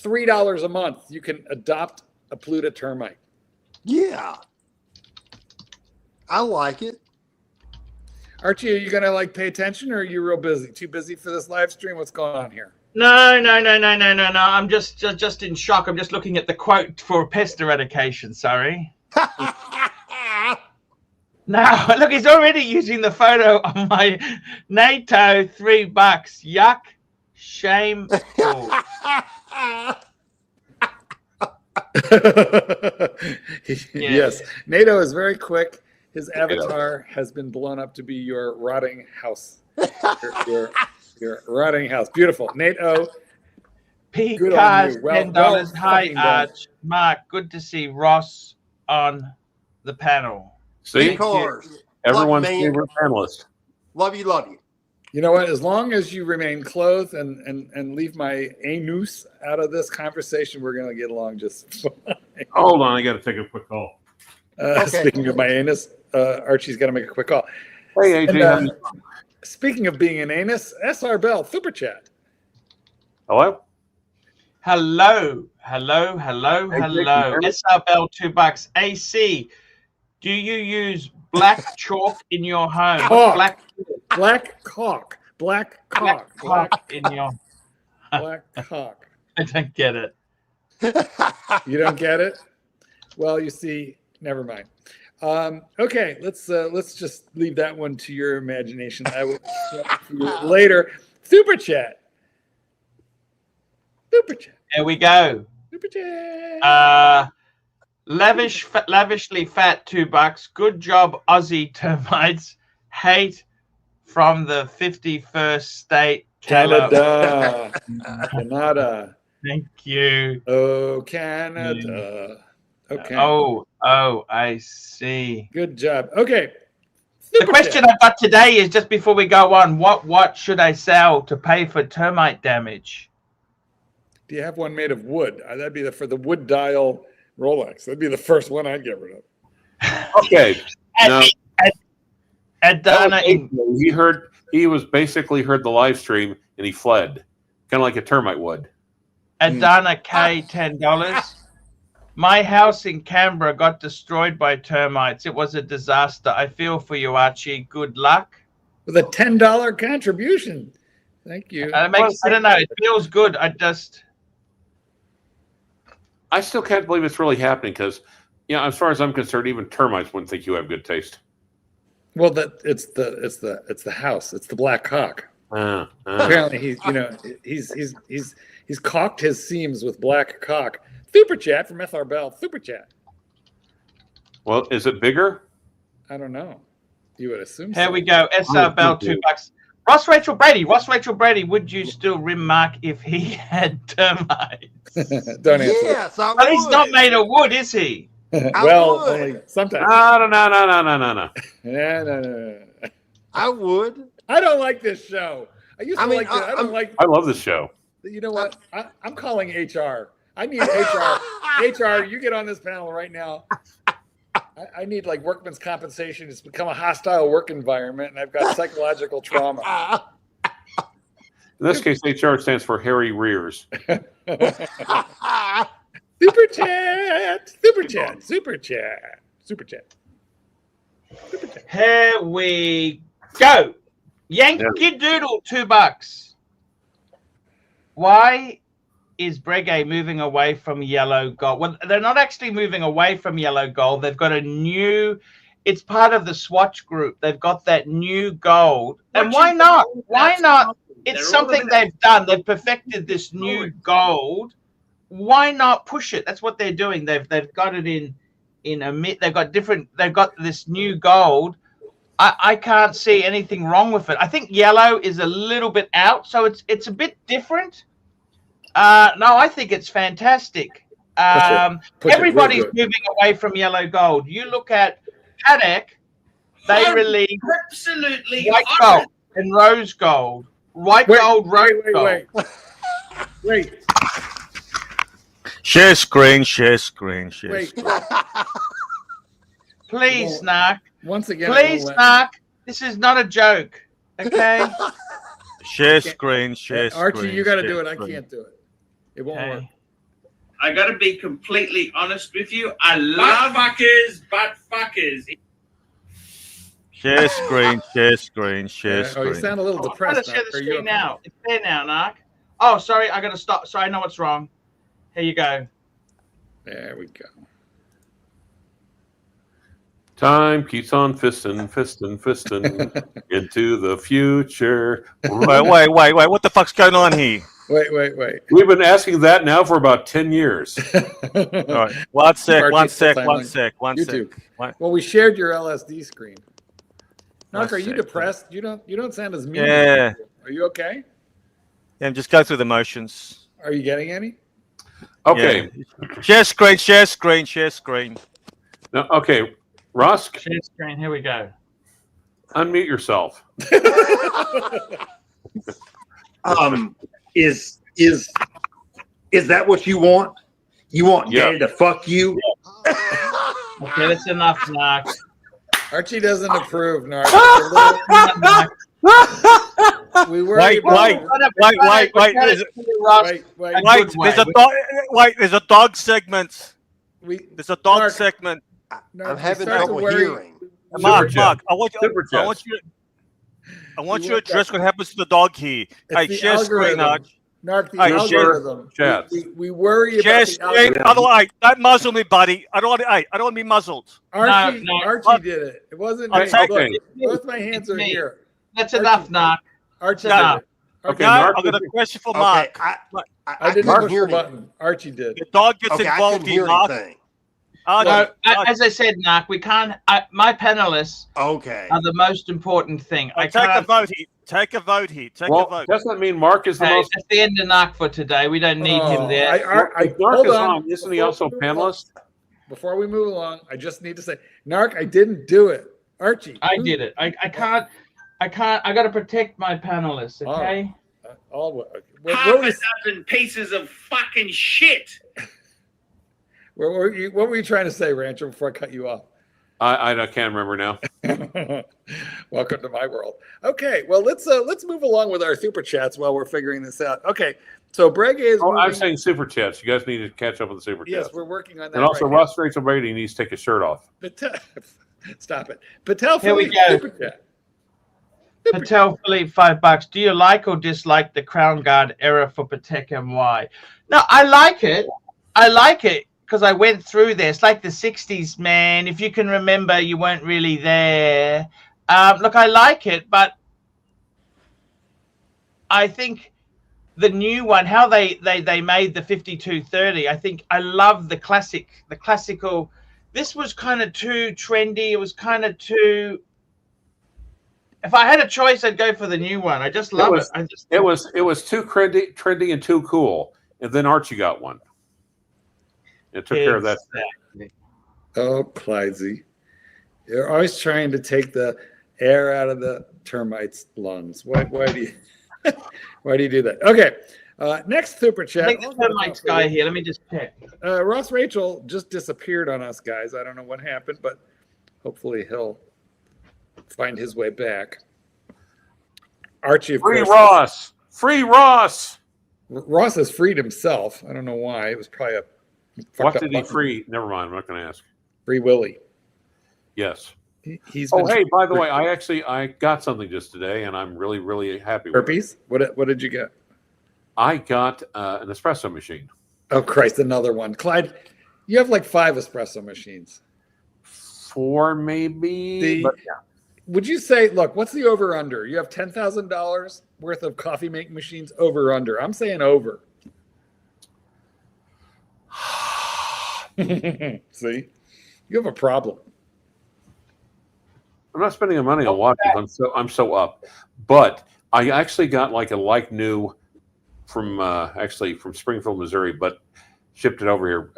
$3 a month. You can adopt a Pluta termite. Yeah, I like it. Archie, are you gonna pay attention, or are you real busy? Too busy for this live stream? What's going on here? No. I'm just in shock. I'm just looking at the quote for pest eradication. Sorry. Now, look, he's already using the photo on my NATO. $3. Yuck. Shame. Yes. NATO is very quick. His avatar has been blown up to be your rotting house. Your rotting house. Beautiful. NATO. Pete Cars, $10. Hi, Arch. Mark, good to see Ross on the panel. See? Cars. Everyone's favorite panelist. Love you. You know what? As long as you remain clothed and leave my anus out of this conversation, we're going to get along just fine. Hold on. I got to take a quick call. Speaking of my anus, Archie's got to make a quick call. Hey, AJ. Speaking of being an anus, SR Bell, super chat. Hello? Hello. SR Bell, $2. AC, do you use black chalk in your home? Black caulk in your Black cock. I don't get it. You don't get it? Well, you see, never mind. Okay, let's just leave that one to your imagination. I will for you later. Super chat. Super chat. There we go. Super chat. Lavishly fat $2. Good job, Aussie termites. Hate from the 51st state, Canada. Canada. Thank you. Oh, Canada. Okay. Oh, I see. Good job. Okay. The question I've got today is, just before we go on, what should I sell to pay for termite damage? Do you have one made of wood? That'd be for the wood dial Rolex. That'd be the first one I'd get rid of. Okay. No, Adana, he was basically heard the live stream and he fled, kind of like a termite would. Adana K, $10. My house in Canberra got destroyed by termites. It was a disaster. I feel for you, Archie. Good luck. With a $10 contribution. Thank you. I don't know. It feels good. I still can't believe it's really happening because, as far as I'm concerned, even termites wouldn't think you have good taste. Well, it's the house. It's the black cock. Apparently, he's caulked his seams with black cock. Super chat from FR Bell. Super chat. Well, is it bigger? I don't know. You would assume. Here so. we go. SR Bell, $2. Ross Rachel Brady. Would you still remark if he had termites? Don't answer. Yes, I would. But he's not made of wood, is he? Well, would. only sometimes. No. No. I would. I don't like this show. I used to like it. I don't like. I love this show. You know what? I'm calling HR. I need HR. HR, you get on this panel right now. I need like workman's compensation. It's become a hostile work environment, and I've got psychological trauma. In this case, HR stands for Harry Rears. Super chat. Super chat. Super chat. Super chat. Super chat. Here we go. Yankee Doodle, $2. Why is Breguet moving away from yellow gold? Well, they're not actually moving away from yellow gold. They've got a new, it's part of the Swatch group. They've got that new gold. And why not? Why not? It's something they've done. They've perfected this new gold. Why not push it? That's what they're doing. They've got it in a they've got this new gold. I can't see anything wrong with it. I think yellow is a little bit out, so it's a bit different. No, I think it's fantastic. Everybody's moving away from yellow gold. You look at Patek, they release absolutely white gold and rose gold. White gold, rose gold. Wait. Share screen. Wait. Please, Snark. Once again, Please, Snark. This is not a joke. Okay? Share screen. Archie, you got to do it. I can't do it. It won't work. I got to be completely honest with you. I love butt fuckers. Share screen. Oh, you sound a little I'm depressed. going to share the screen now. It's there now, Nark. Oh, sorry. I got to stop. Sorry, I know what's wrong. Here you go. There we go. Time keeps on fisting into the future. Wait. What the fuck's going on here? Wait. We've been asking that now for about 10 years. All right. One sec. YouTube. Well, we shared your LSD screen. Nark, are you depressed? You don't sound as mean. Yeah. Are you okay? Yeah, just go through the motions. Are you getting any? Okay. Yeah. Share screen. No, okay. Ross, Share screen. Here we go. unmute yourself. Is that what you want? You want Yeah. Daddy to fuck you? Okay, that's enough, Nark. Archie doesn't approve, Nark. We were Wait. There's a dog segment. There's a dog segment. I'm having trouble hearing. Mark, I want you to address what happens to the dog here. Hey, share screen, Arch. Narc, the Hey, algorithm. Chats. We worry about Just, the algorithm. hey, don't muzzle me, buddy. I don't want to be muzzled. Archie, No. Archie did it. It wasn't me. Okay. Look, Okay. both my hands It's are me. here. That's Archie. enough, Narc. Archie No. did it. Okay, No, Narc I've got a was- question for Okay, Mark. I didn't couldn't push hear the anything. button. Archie did. The dog gets Okay, I involved couldn't here, hear Mark. anything. Archie, No, Archie, as I said, Narc, we can't. My panelists Okay. are the most important thing. I take a can't. vote here. Take a vote here. Take a Well, vote. doesn't mean Mark is the Okay, most. that's the end of Narc for today. We don't need him there. If Narc hold is on. on, isn't he Before also a we move along- panelist? Before we move along, I just need to say, Narc, I didn't do it. Archie. I did it. I can't. I got to protect my panelists. Okay. What Half a dozen pieces of fucking shit. were you trying to say, Rancher, before I cut you off? I can't remember now. Welcome to my world. Okay, well let's move along with our super chats while we're figuring this out. Okay, so Breg is. Oh, I'm moving- saying super chats. You guys need to catch up with the super Yes, chats. we're working on that. And also, right now. Ross Rachel Brady needs to take his shirt off. Stop it, Patel. Here we Philly, go. super chat. Patel Philippe, $5. Do you like or dislike the Crown Guard era for Patek and why? No, I like it. I like it because I went through there. It's like the 60s, man. If you can remember, you weren't really there. Look, I like it, but I think the new one, how they made the 5230, I think I love the classical. This was kind of too trendy. It was kind of too. If I had a choice, I'd go for the new one. I just love it. It was too trendy and too cool. And then Archie got one. It took care of that. Oh, Clydesy, you're always trying to take the air out of the termites' lungs. Why do you why do you do that? Okay, next super chat. I think the termites guy here. Let me just check. Ross Rachel just disappeared on us, guys. I don't know what happened, but hopefully he'll find his way back. Archie, of Free course. Ross. Free Ross. Ross has freed himself. I don't know why. It was probably a What fucked up did he button. free? Never mind. I'm not going to ask. Free Willy. Yes. He's Oh, been hey, by the way, I got something just today, and I'm really, really happy with it. herpes. What did you get? I got an espresso machine. Oh Christ, another one. Clyde, you have like 5 espresso machines. 4 maybe. But yeah. Would you say, look, what's the over under? You have $10,000 worth of coffee making machines over under. I'm saying over. See? You have a problem. I'm not spending the money on watches. I'm so up. But I actually got like a like new from from Springfield, Missouri, but shipped it over here.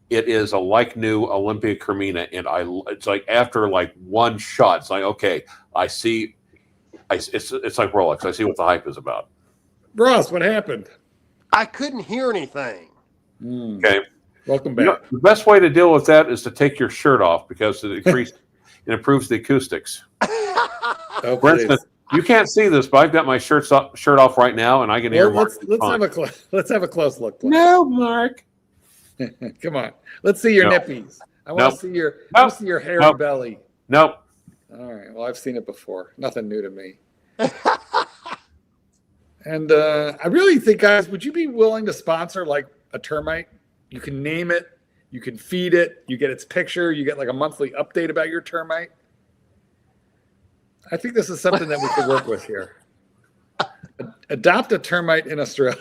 It is a like new Olympia Carmina, and it's like after like one shot, it's like okay, I see. It's like Rolex. I see what the hype is about. Ross, what happened? I couldn't hear anything. Okay. Welcome back. You know, the best way to deal with that is to take your shirt off because it improves the acoustics. Oh, For please. instance, you can't see this, but I've got my shirt off right now, and I can hear. Well, Mark let's have a close look. Please. No, Mark. Come on. Let's see your No. nippies. I want to Nope. see your hairy Nope. belly. Nope. All right. Well, I've seen it before. Nothing new to me. And I really think, guys, would you be willing to sponsor like a termite? You can name it, you can feed it, you get its picture, you get like a monthly update about your termite. I think this is something that we could work with here. Adopt a termite in Australia.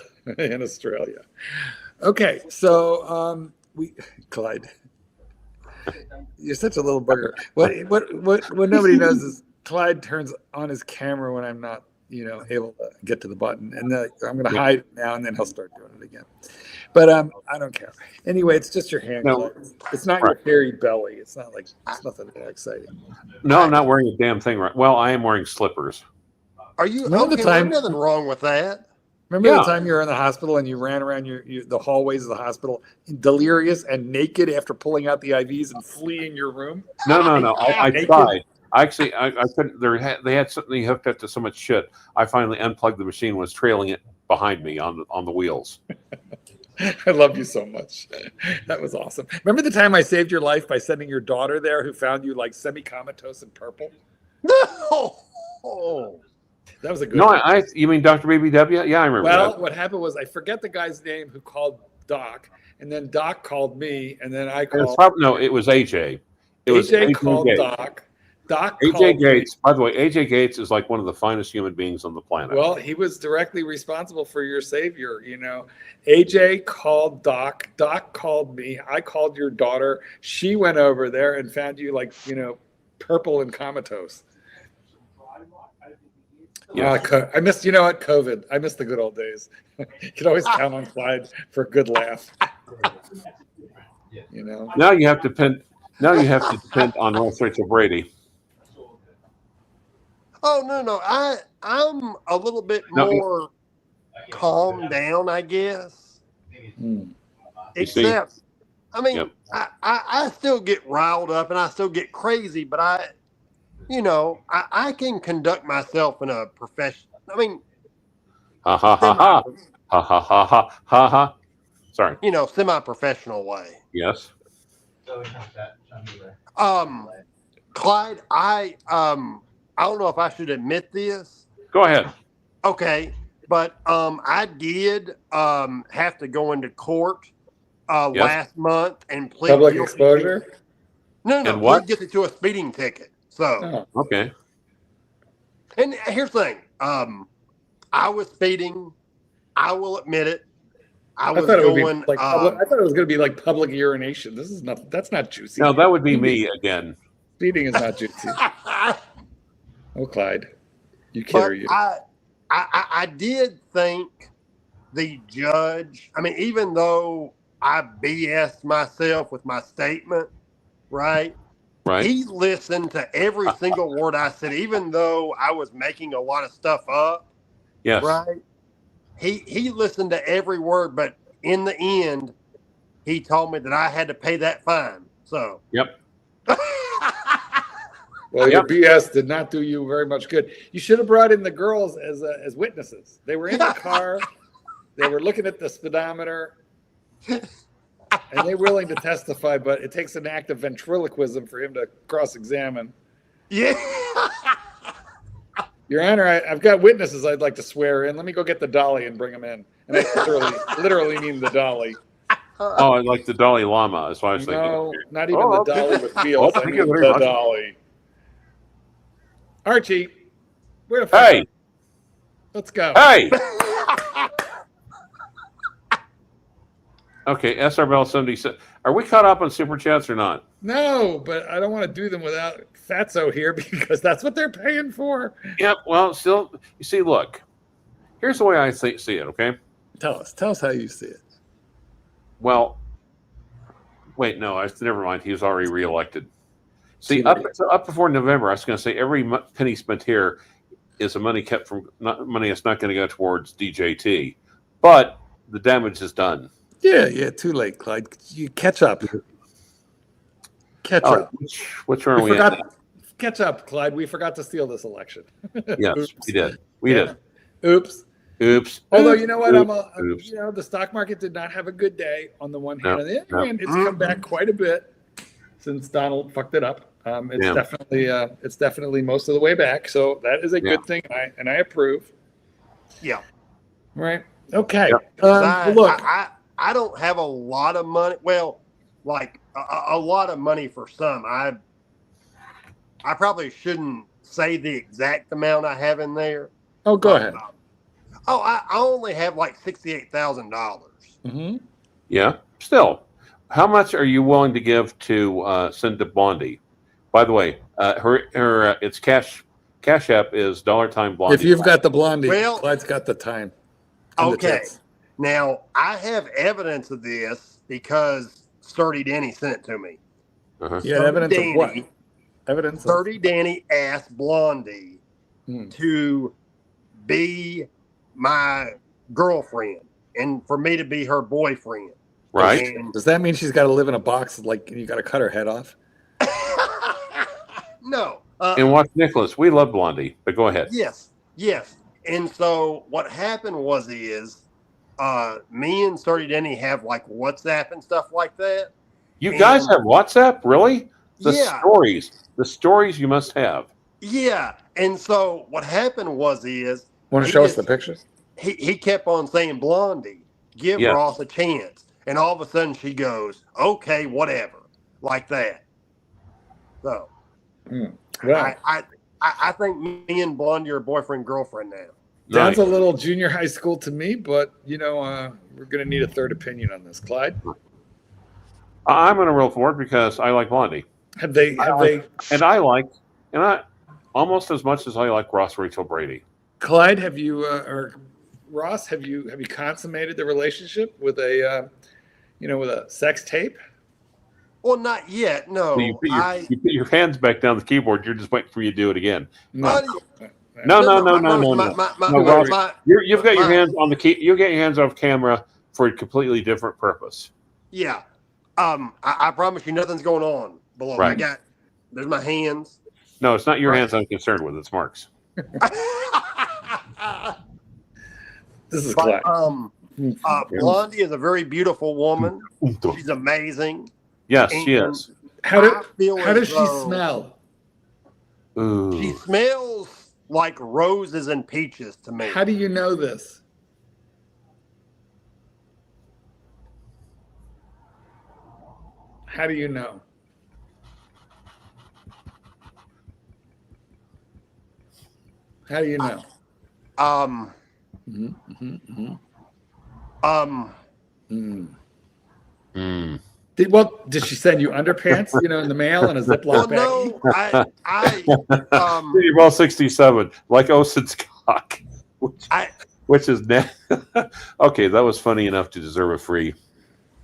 Okay, so Clyde, you're such a little bugger. What nobody knows is Clyde turns on his camera when I'm not, able to get to the button, and I'm going to hide it now, and then he'll start doing it again. But I don't care. Anyway, it's just your hand. No. It's not your hairy belly. It's not like it's nothing that exciting. No, I'm not wearing a damn thing right. Well, I am wearing slippers. Are you? Remember the Okay, time- there's nothing wrong with that. Remember Yeah. the time you were in the hospital and you ran around the hallways of the hospital delirious and naked after pulling out the IVs and fleeing your room? No. I Naked. tried. Actually, I couldn't. They had something hooked up to so much shit. I finally unplugged the machine. Was trailing it behind me on the wheels. I love you so much. That was awesome. Remember the time I saved your life by sending your daughter there who found you like semi-comatose and purple? No. That was a good No, one. you mean Dr. BBW? Yeah, I remember Well, that. what happened was I forget the guy's name who called Doc, and then Doc called me, and then I called. No, it was AJ. It was AJ called Gates. Doc. Doc AJ called Gates. me. By the way, AJ Gates is like one of the finest human beings on the planet. Well, he was directly responsible for your savior. You know, AJ called Doc. Doc called me. I called your daughter. She went over there and found you like, you know, purple and comatose. Yeah. I missed, you know what, COVID. I miss the good old days. You can always count on Clyde for a good laugh. You know. Now you have to depend. Now you have to depend on Rachel Brady. Oh no, I'm a little bit more calmed down, I guess. Except, I mean, Yep. I still get riled up and I still get crazy, but I can conduct myself in a professional. I mean, Ha ha ha ha ha ha ha ha ha ha. Sorry. Semi-professional way. Yes. Clyde, I don't know if I should admit this. Go ahead. Okay, but I did have to go into court last month and plead Public guilty exposure? No, And plead what? guilty to a speeding ticket. So, Okay. and here's the thing: I was speeding. I will admit it. I was thought it would going. be like public, I thought it was going to be like public urination. This is not. That's not juicy. No, that would be me again. Speeding is not juicy. Oh, Clyde, you But carry you. I did think the judge, I mean, even though I BS'd myself with my statement, right? Right. He listened to every single word I said, even though I was making a lot of stuff up, Yes. right? He listened to every word, but in the end, he told me that I had to pay that fine. So, Yep. Well, your BS did not do you very much good. You should have brought in the girls as witnesses. They were in the car. They were looking at the speedometer. And they're willing to testify, but it takes an act of ventriloquism for him to cross-examine. Yeah. Your Honor, I've got witnesses I'd like to swear in. Let me go get the dolly and bring them in. And I literally mean the dolly. Oh, like the Dalai Lama. That's what I was thinking. No, not even Oh, the okay. dolly with wheels. Oh, I thank mean you very the much. dolly. Archie, where the fuck? Hey. Let's go. Hey. Okay, SR Bell 77. Are we caught up on super chats or not? No, but I don't want to do them without Fatso here because that's what they're paying for. Yep. Well, still, you see, look. Here's the way I see it. Okay. Tell us how you see it. Well, wait, no, never mind. He was already reelected. See, up before November, I was going to say every penny spent here is a money kept from money that's not going to go towards DJT, but the damage is done. Yeah, too late, Clyde. You catch up. Catch up. Which one are we at now? Catch up, Clyde. We forgot to steal this election. Yes, Oops. we did. We did. Oops. Oops. Although you know what, Oops. the stock market did not have a good day on the one hand. No, On the other hand, it's come back quite a bit since Donald fucked it up. It's definitely most of the way back. So that is a good thing, and I approve. Yeah. Right. Okay. Look, I don't have a lot of money. Well, like a lot of money for some. I probably shouldn't say the exact amount I have in there. Oh, go ahead. I only have like $68,000. Mm-hmm. Yeah. Still, how much are you willing to give to send to Blondie? By the way, her it's cash app is $Blondie. If you've got the Blondie, Well, Clyde's got the time. and the Okay. tits. Now, I have evidence of this because Sturdy Danny sent it to me. You had evidence of what? Danny- Evidence of Sturdy Danny asked Blondie Hmm. to be my girlfriend and for me to be her boyfriend. Right. And- Does that mean she's got to live in a box like you got to cut her head off? No. And watch Nicholas. We love Blondie, but go ahead. Yes. And so what happened was me and Sturdy Denny have like WhatsApp and stuff like that. You guys have WhatsApp? Really? The Yeah. stories you must have. Yeah, and so what happened was Want to he show us just- the pictures? he kept on saying Blondie, give Yeah. Ross a chance, and all of a sudden she goes, okay, whatever, like that. So Well, I think me and Blondie are boyfriend girlfriend now. sounds Nice. a little junior high school to me, but we're going to need a third opinion on this. Clyde, I'm going to roll forward because I like Blondie. have they? And I almost as much as I like Ross Rachel Brady. Clyde, have you or Ross? Have you consummated the relationship with a with a sex tape? Well, not yet. No, You put your hands back down the keyboard. You're just waiting for you to do it again. No. No. My- You've got your my- hands on the key. You get your hands off camera for a completely different purpose. Yeah. I promise you, nothing's going on below. Right. There's my hands. No, it's not your hands I'm concerned with. It's Mark's. This is But, Clyde. Blondie is a very beautiful woman. She's amazing. Yes, she is. How I does feel she as though smell? Ooh. She smells like roses and peaches to me. How do you know this? How do you know? How do you know? Did she send you underpants, in the mail in a Ziploc Well, baggie? no, You're all 67, like Osen's cock, which is okay. That was funny enough to deserve a free.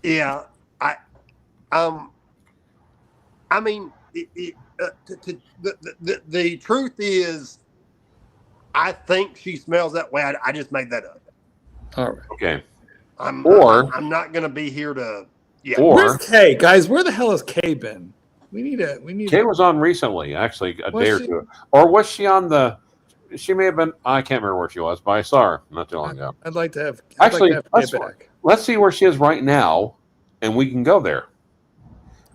yeah, I mean, the truth is, I think she smells that way. I just made that up. All right. Okay. I'm not going to be here to. Yeah. Where's Kay, guys? Where the hell has Kay been? We need. Kay was on recently, actually, a Was day or she? two. Or was she on the? She may have been. I can't remember where she was, but I saw her not too long ago. I'd like to have. Actually, Kay back. let's see where she is right now, and we can go there.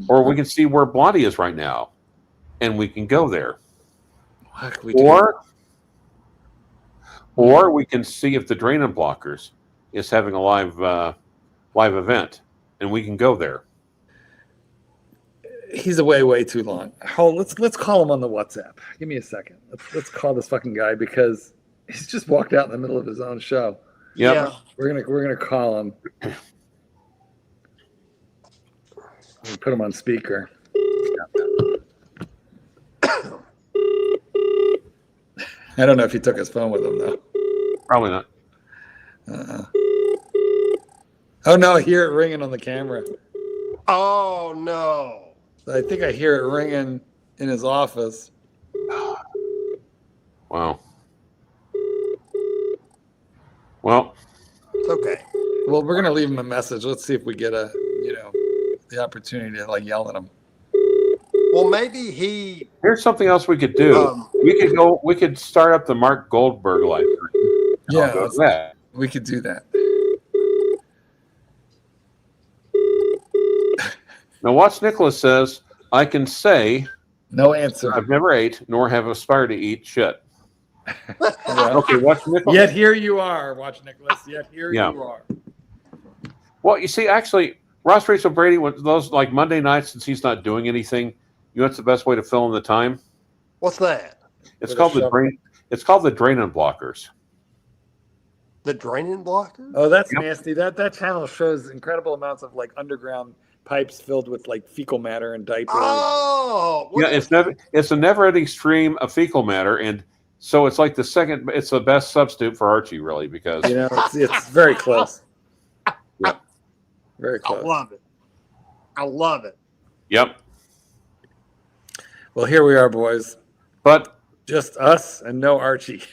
Or we can see where Blondie is right now, and we can go there. What can we do? Or we can see if the Drain and Blockers is having a live event, and we can go there. He's away way too long. Let's call him on the WhatsApp. Give me a second. Let's call this fucking guy because he's just walked out in the middle of his own show. Yep. Yeah. We're gonna call him. We'll put him on speaker. I don't know if he took his phone with him though. Probably not. Oh no, I hear it ringing on the camera. Oh no. I think I hear it ringing in his office. Wow. Well, It's okay. Well, we're gonna leave him a message. Let's see if we get the opportunity to yell at him. Well, maybe he. here's something else we could do. We could start up the Mark Goldberg live stream. Yeah, I'll go with that. we could do that. Now, watch Nicholas says, I can say No answer. I've never ate nor have aspired to eat shit. Yeah. Okay, watch Nicholas. Yet here you are. Watch Nicholas. Yet here Yeah. you are. Well, you see, actually, Ross Rachel Brady, with those like Monday nights, since he's not doing anything, you know what's the best way to fill in the time? What's that? It's With a called the shovel. drain. It's called the Drain and Blockers. The draining blocker? Oh, that's Yep. nasty. That channel shows incredible amounts of underground pipes filled with fecal matter and diapers. Oh, Yeah, it's a never-ending stream of fecal matter, and so it's like it's the best substitute for Archie, really, because It's very close. Yeah. Very I close. love it. I love it. Yep. Well, here we are, boys. But Just us and no Archie.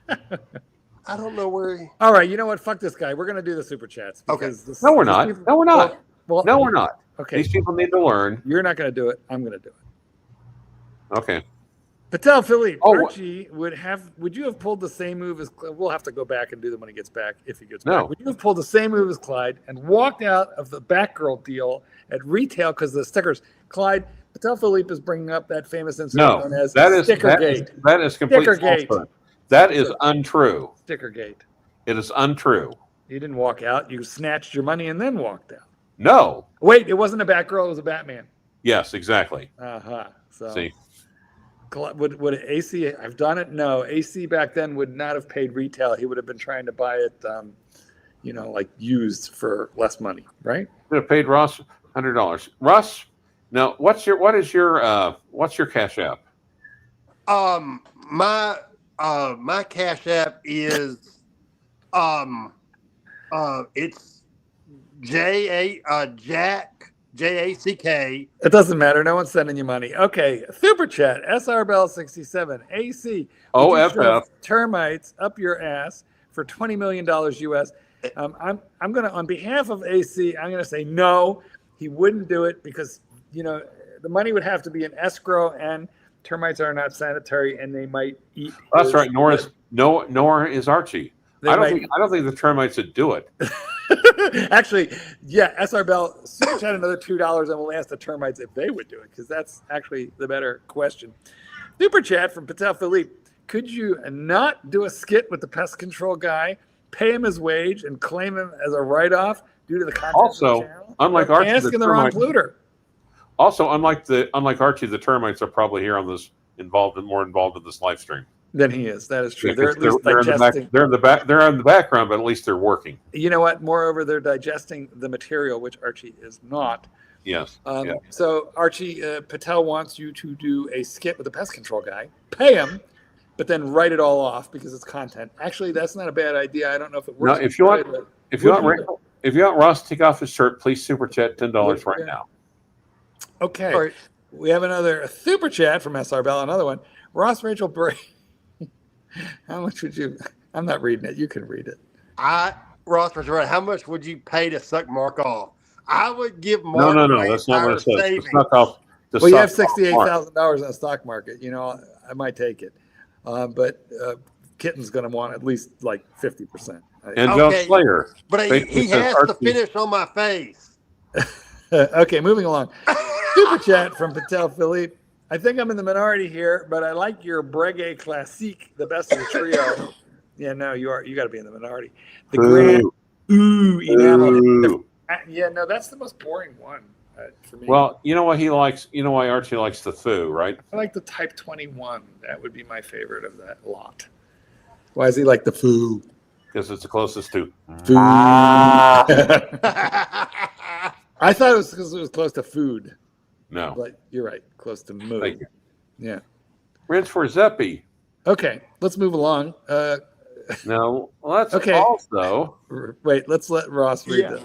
I don't know where he. All right, you know what? Fuck this guy. We're gonna do the super chats. Okay. Because no, we're not. No, we're not. Well, No, we're not. Okay. These people need to learn. You're not gonna do it. I'm gonna do it. Okay. Patel, Philippe, Oh, Archie would you have pulled the same move as we'll have to go back and do them when he gets back, if he gets No. back. Would you have pulled the same move as Clyde and walked out of the Batgirl deal at retail because of the stickers? Clyde, Patel Philippe is bringing up that famous incident known as that is Stickergate. that is complete Stickergate. falsehood. That is untrue. Stickergate. It is untrue. You didn't walk out. You snatched your money and then walked out. No. Wait, it wasn't a Batgirl. It was a Batman. Yes, exactly. So See, would AC? I've done it. No, AC back then would not have paid retail. He would have been trying to buy it, like used for less money, right? could have paid Ross $100. Russ, now what's your Cash App? My Cash App is it's Jack JACK. It doesn't matter. No one's sending you money. Okay, super chat. SR Bell 67 AC. OFF. Termites up your ass for $20 million US. I'm gonna, on behalf of AC, I'm gonna say no. He wouldn't do it because the money would have to be in escrow, and termites are not sanitary, and they might eat. That's right. Nor is Archie. I don't think the termites would do it. Actually, yeah, SR Bell super chat another $2, and we'll ask the termites if they would do it, because that's actually the better question. Super chat from Patel Philippe. Could you not do a skit with the pest control guy, pay him his wage, and claim him as a write-off due to the content of the channel? Unlike Archie, asking the wrong polluter. Also, unlike Archie, the termites are probably here on this more involved in this live stream than he is. That is true. Yeah, they're at least digesting. They're in the background, but at least they're working. You know what? Moreover, they're digesting the material, which Archie is not. Yes. So Archie, Patel wants you to do a skit with the pest control guy, pay him, but then write it all off because it's content. Actually, that's not a bad idea. I don't know if it works. No, if you want Ross to take off his shirt, please super chat $10 right now. Okay. Right. We have another super chat from SR Bell. Another one. Ross Rachel Bray. How much would you? I'm not reading it. You can read it. Ross Rachel Bray. How much would you pay to suck Mark off? I would give Mark. No. That's not what it says. Suck off. Well, you have $68,000 in the stock market. I might take it, but Kitten's going to want at least like 50%. And John Slayer. But he has to finish on my face. Okay, moving along. Super chat from Patel Philippe. I think I'm in the minority here, but I like your Breguet Classique, the best of the trio. Yeah, no, you are. You got to be in the minority. The grand enamel. Yeah, no, that's the most boring one for me. Well, you know what he likes. You know why Archie likes the foo, right? I like the Type 21. That would be my favorite of that lot. Why does he like the foo? Because it's the closest to food. I thought it was because it was close to food. No. But you're right. Close to mood. Thank you. Yeah. Rinse for Zeppy. Okay. Let's move along. No. Let's also. Wait. Let's let Ross read this.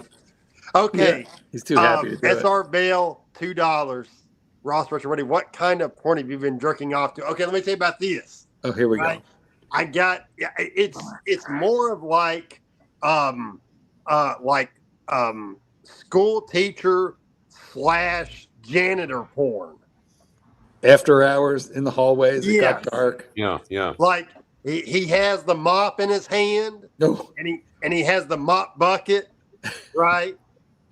Okay. Yeah. He's too happy to do it. SR Bell, $2. Ross Richard Ready. What kind of porn have you been jerking off to? Okay. Let me tell you about this. Oh, here we go. I got it's more of like school teacher / janitor porn. After hours in the hallways, it got dark. Yeah. Like he has the mop in his hand. No. And he has the mop bucket, right?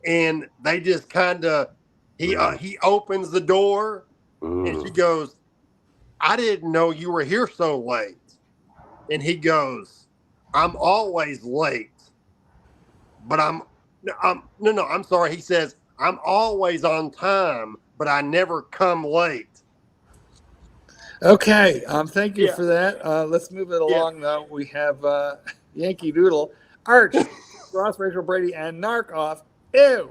And they just kind of he opens the door and she goes, "I didn't know you were here so late." And he goes, "I'm always late, but I'm sorry." He says, "I'm always on time, but I never come late." Okay. Thank you for that. Let's move it along, though. We have Yankee Doodle, Arch, Ross, Rachel Brady, and Narc off. Ew.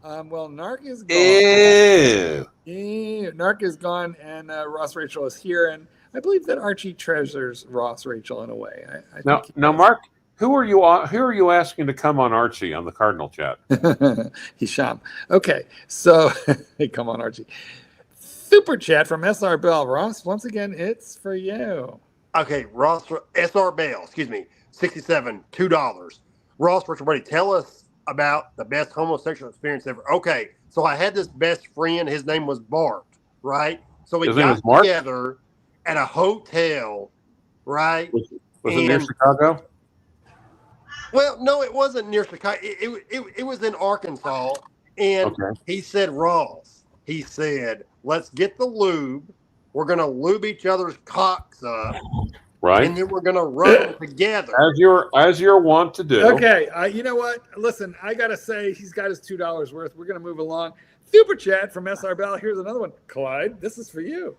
Well, Narc is gone. Ew. Narc is gone, and Ross Rachel is here, and I believe that Archie treasures Ross Rachel in a way. Now, Mark, who are you asking to come on Archie on the Cardinal chat? Hisham. Okay, so hey, come on, Archie. Super chat from SR Bell. Ross, once again, it's for you. Okay, Ross, SR Bell, 67, $2. Ross, Richard Brady, tell us about the best homosexual experience ever. Okay, so I had this best friend. His name was Bart, right? So we got together at a hotel, right? Was it near Chicago? Well, no, it wasn't near Chicago. It was in Arkansas. And he said, Ross, he said, let's get the lube. We're going to lube each other's cocks up. Right. And then we're going to rub them together. As you're wont to do. Okay. You know what? Listen, I got to say, he's got his $2 worth. We're going to move along. Super chat from SR Bell. Here's another one. Clyde, this is for you.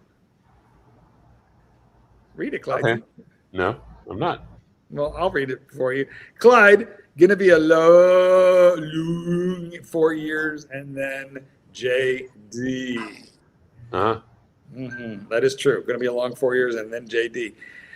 Read it, Clyde. Okay. No, I'm not. Well, I'll read it for you. Clyde, gonna be a long 4 years, and then JD. Uh-huh. That is true. Gonna be a long 4 years, and then JD.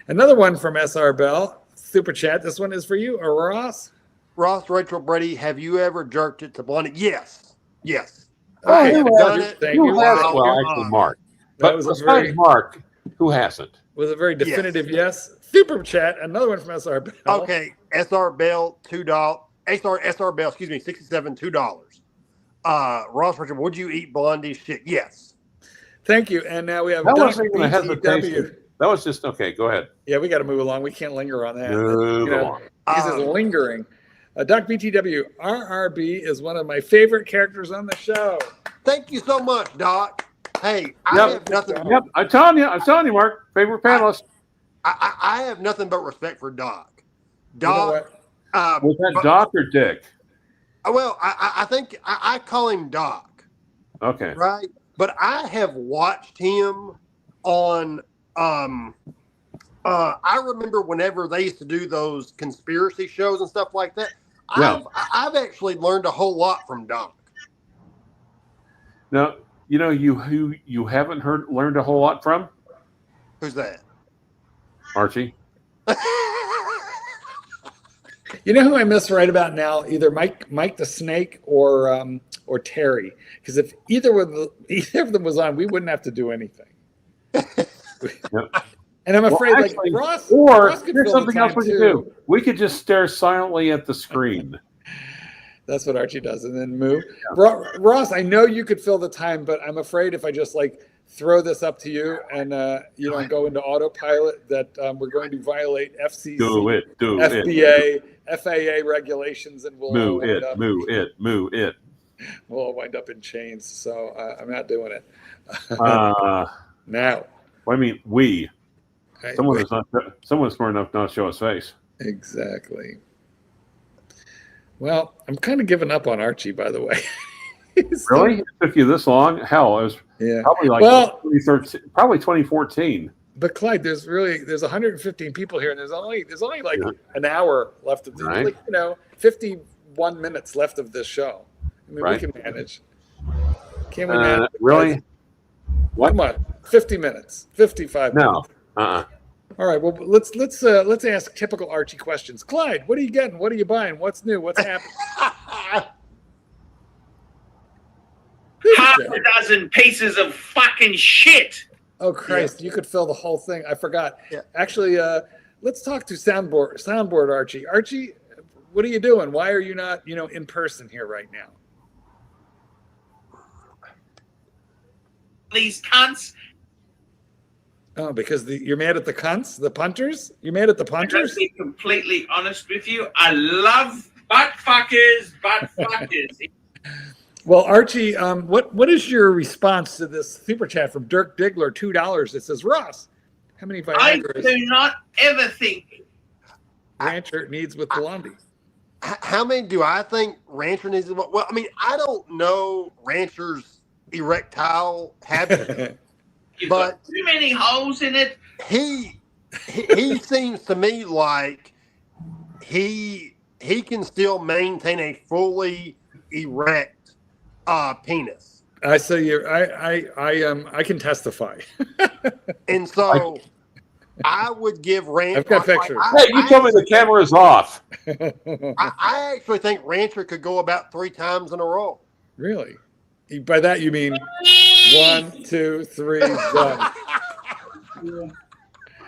Another one from SR Bell. Super chat. This one is for you, or Ross. Ross, Rachel, Brady, have you ever jerked it to Blondie? Yes. Yes. Oh, I have done it. Thank you. Well, actually, Mark. That But was besides Mark, who hasn't? Was a very definitive yes. Super chat. Another one from SR Bell. Okay, SR Bell $2. SR Bell, excuse me, 67 $2. Ross Richard, would you eat Blondie's shit? Yes. Thank you. And now we have That Doc wasn't even a hesitation. BTW. That was just okay. Go ahead. Yeah, we got to move along. We can't linger on that. Move along. This is lingering. Doc BTW, RRB is one of my favorite characters on the show. Thank you so much, Doc. Hey, I have nothing. Yep, I'm telling you, Mark. Favorite panelist. I have nothing but respect for Doc. You know Doc. Was that Doc or Dick? Well, I think I call him Doc. Okay. Right? But I have watched him on I remember whenever they used to do those conspiracy shows and stuff like that. Yeah. I've actually learned a whole lot from Doc. Now, you know who you haven't learned a whole lot from? Who's that? You Archie. know who I miss right about now? Either Mike the Snake or Terry. Because if either of them was on, we wouldn't have to do anything. Yep. And I'm afraid, actually, Ross. Or Ross could here's fill the something else time we could do. We could just stare silently at the screen. That's what Archie does, and then move. Yeah. Ross, I know you could fill the time, but I'm afraid if I just throw this up to you and go into autopilot, that we're going to violate FCC, FBA, FAA regulations, and we'll move it. We'll wind up in chains. So I'm not doing it. Now. Well, I mean, someone's smart enough not to show his face. Exactly. Well, I'm kind of giving up on Archie, by the way. Really? It took you this long? Hell, it was probably 2014. But Clyde, there's 115 people here, and there's only an hour left of this, 51 minutes left of this show. I mean, we can manage. Can we manage? Really? What? Come on, 50 minutes, 55 minutes. No. All right. Well, let's ask typical Archie questions. Clyde, what are you getting? What are you buying? What's new? What's happening? Half a dozen pieces of fucking shit. Oh Christ! Yeah. You could fill the whole thing. I forgot. Yeah. Actually, let's talk to soundboard Archie. Archie, what are you doing? Why are you not in person here right now? These cunts. Oh, because you're mad at the cunts, the punters? You're mad at the punters? To be completely honest with you, I love butt fuckers. Well, Archie, what is your response to this super chat from Dirk Diggler, $2? It says, Ross, how many Viagras? I do not ever think Rancher needs with Blondie. How many do I think Rancher needs? Well, I mean, I don't know Rancher's erectile habit. You've but got too many holes in it. He seems to me like he can still maintain a fully erect penis. I say I can testify. And so I would give Rancher. I've got pictures. Hey, you told me the camera is off. I actually think Rancher could go about 3 times in a row. Really? By that you mean 1, 2, 3, done.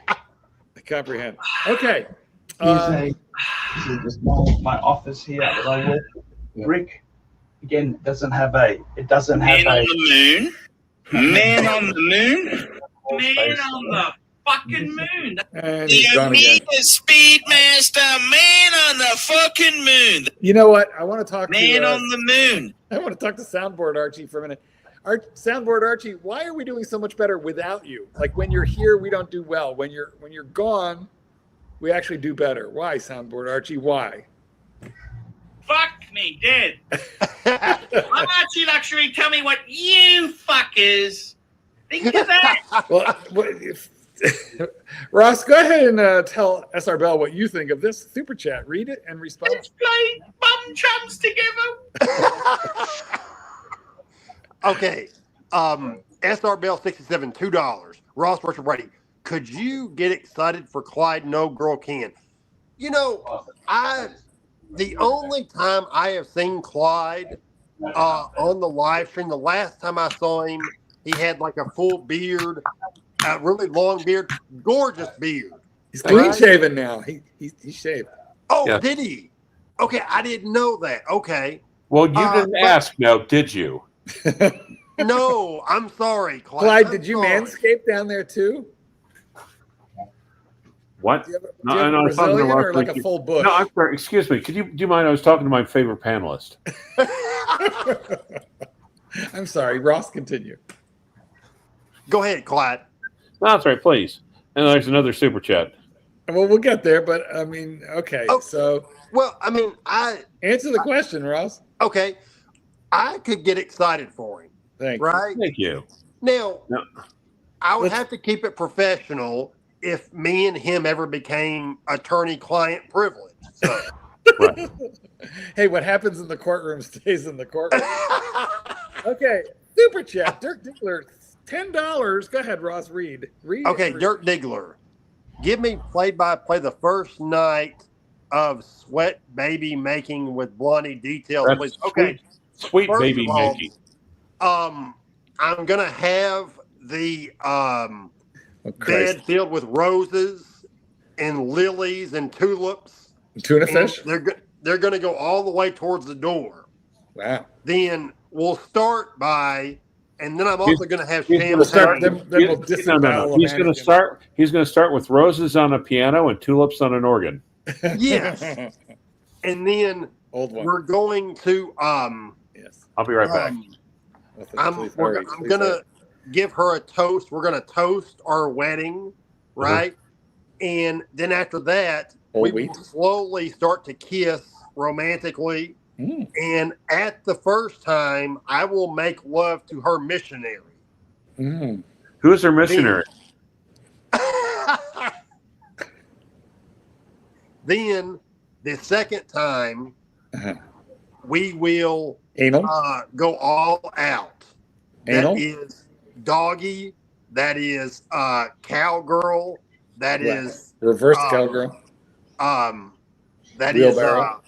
I comprehend. Okay. This is my office here that I work. Rick, again, doesn't have a. It doesn't have Man on the moon. Man on the moon. Man on the fucking moon. And he's gone again. Speedmaster, man on the fucking moon. You know what? I want to talk Man on the moon. I want to talk to soundboard Archie for a minute. Soundboard Archie, why are we doing so much better without you? Like when you're here, we don't do well. When you're gone, we actually do better. Why, Soundboard Archie? Why? Fuck me, dead. I'm ArchieLuxury. Tell me what you fuckers think of that. Well, Ross, go ahead and tell SR Bell what you think of this super chat. Read it and respond. Let's play bum chums together. Okay. SR Bell 67, $2. Ross Richard Brady. Could you get excited for Clyde? No girl can. You know, the only time I have seen Clyde on the live stream, the last time I saw him, he had like a full beard, a really long beard, gorgeous beard. He's clean shaven now. He's shaved. Oh, yeah. Did he? Okay, I didn't know that. Okay. Well, you didn't ask, now, did you? No, I'm sorry, Clyde. Clyde, did you manscape down there too? What? Do you have a Brazilian or like a full bush? No, I'm sorry. Excuse me. Do you mind? I was talking to my favorite panelist. I'm sorry. Ross, continue. Go ahead, Clyde. No, that's right. Please. And there's another super chat. Well, we'll get there, but I mean, okay. Oh, so, well, I mean, answer the question, Ross. Okay, I could get excited for him. Thank right? You. Thank you. Now, I would have to keep it professional if me and him ever became attorney-client privilege. So. Right. Hey, what happens in the courtroom stays in the courtroom. Okay, super chat. Dirk Diggler, $10. Go ahead, Ross. Read. Okay, Dirk Diggler. Give me play-by-play the first night of sweat baby making with Blondie details, please. Okay. Sweet baby making. I'm gonna have the bed filled with roses and lilies and tulips. Tuna fish? They're gonna go all the way towards the door. Wow. Then we'll start by, and then I'm also gonna have champagne. He's gonna start with roses on a piano and tulips on an organ. Yes. And then we're going to yes. I'll be right back. I'm gonna give her a toast. We're gonna toast our wedding, right? And then after that, we will slowly start to kiss romantically. And at the first time, I will make love to her missionary. Who is her missionary? Then the second time, we will go all out. Anal? That is doggy. That is cowgirl. That is reverse cowgirl. That Wheelbarrow.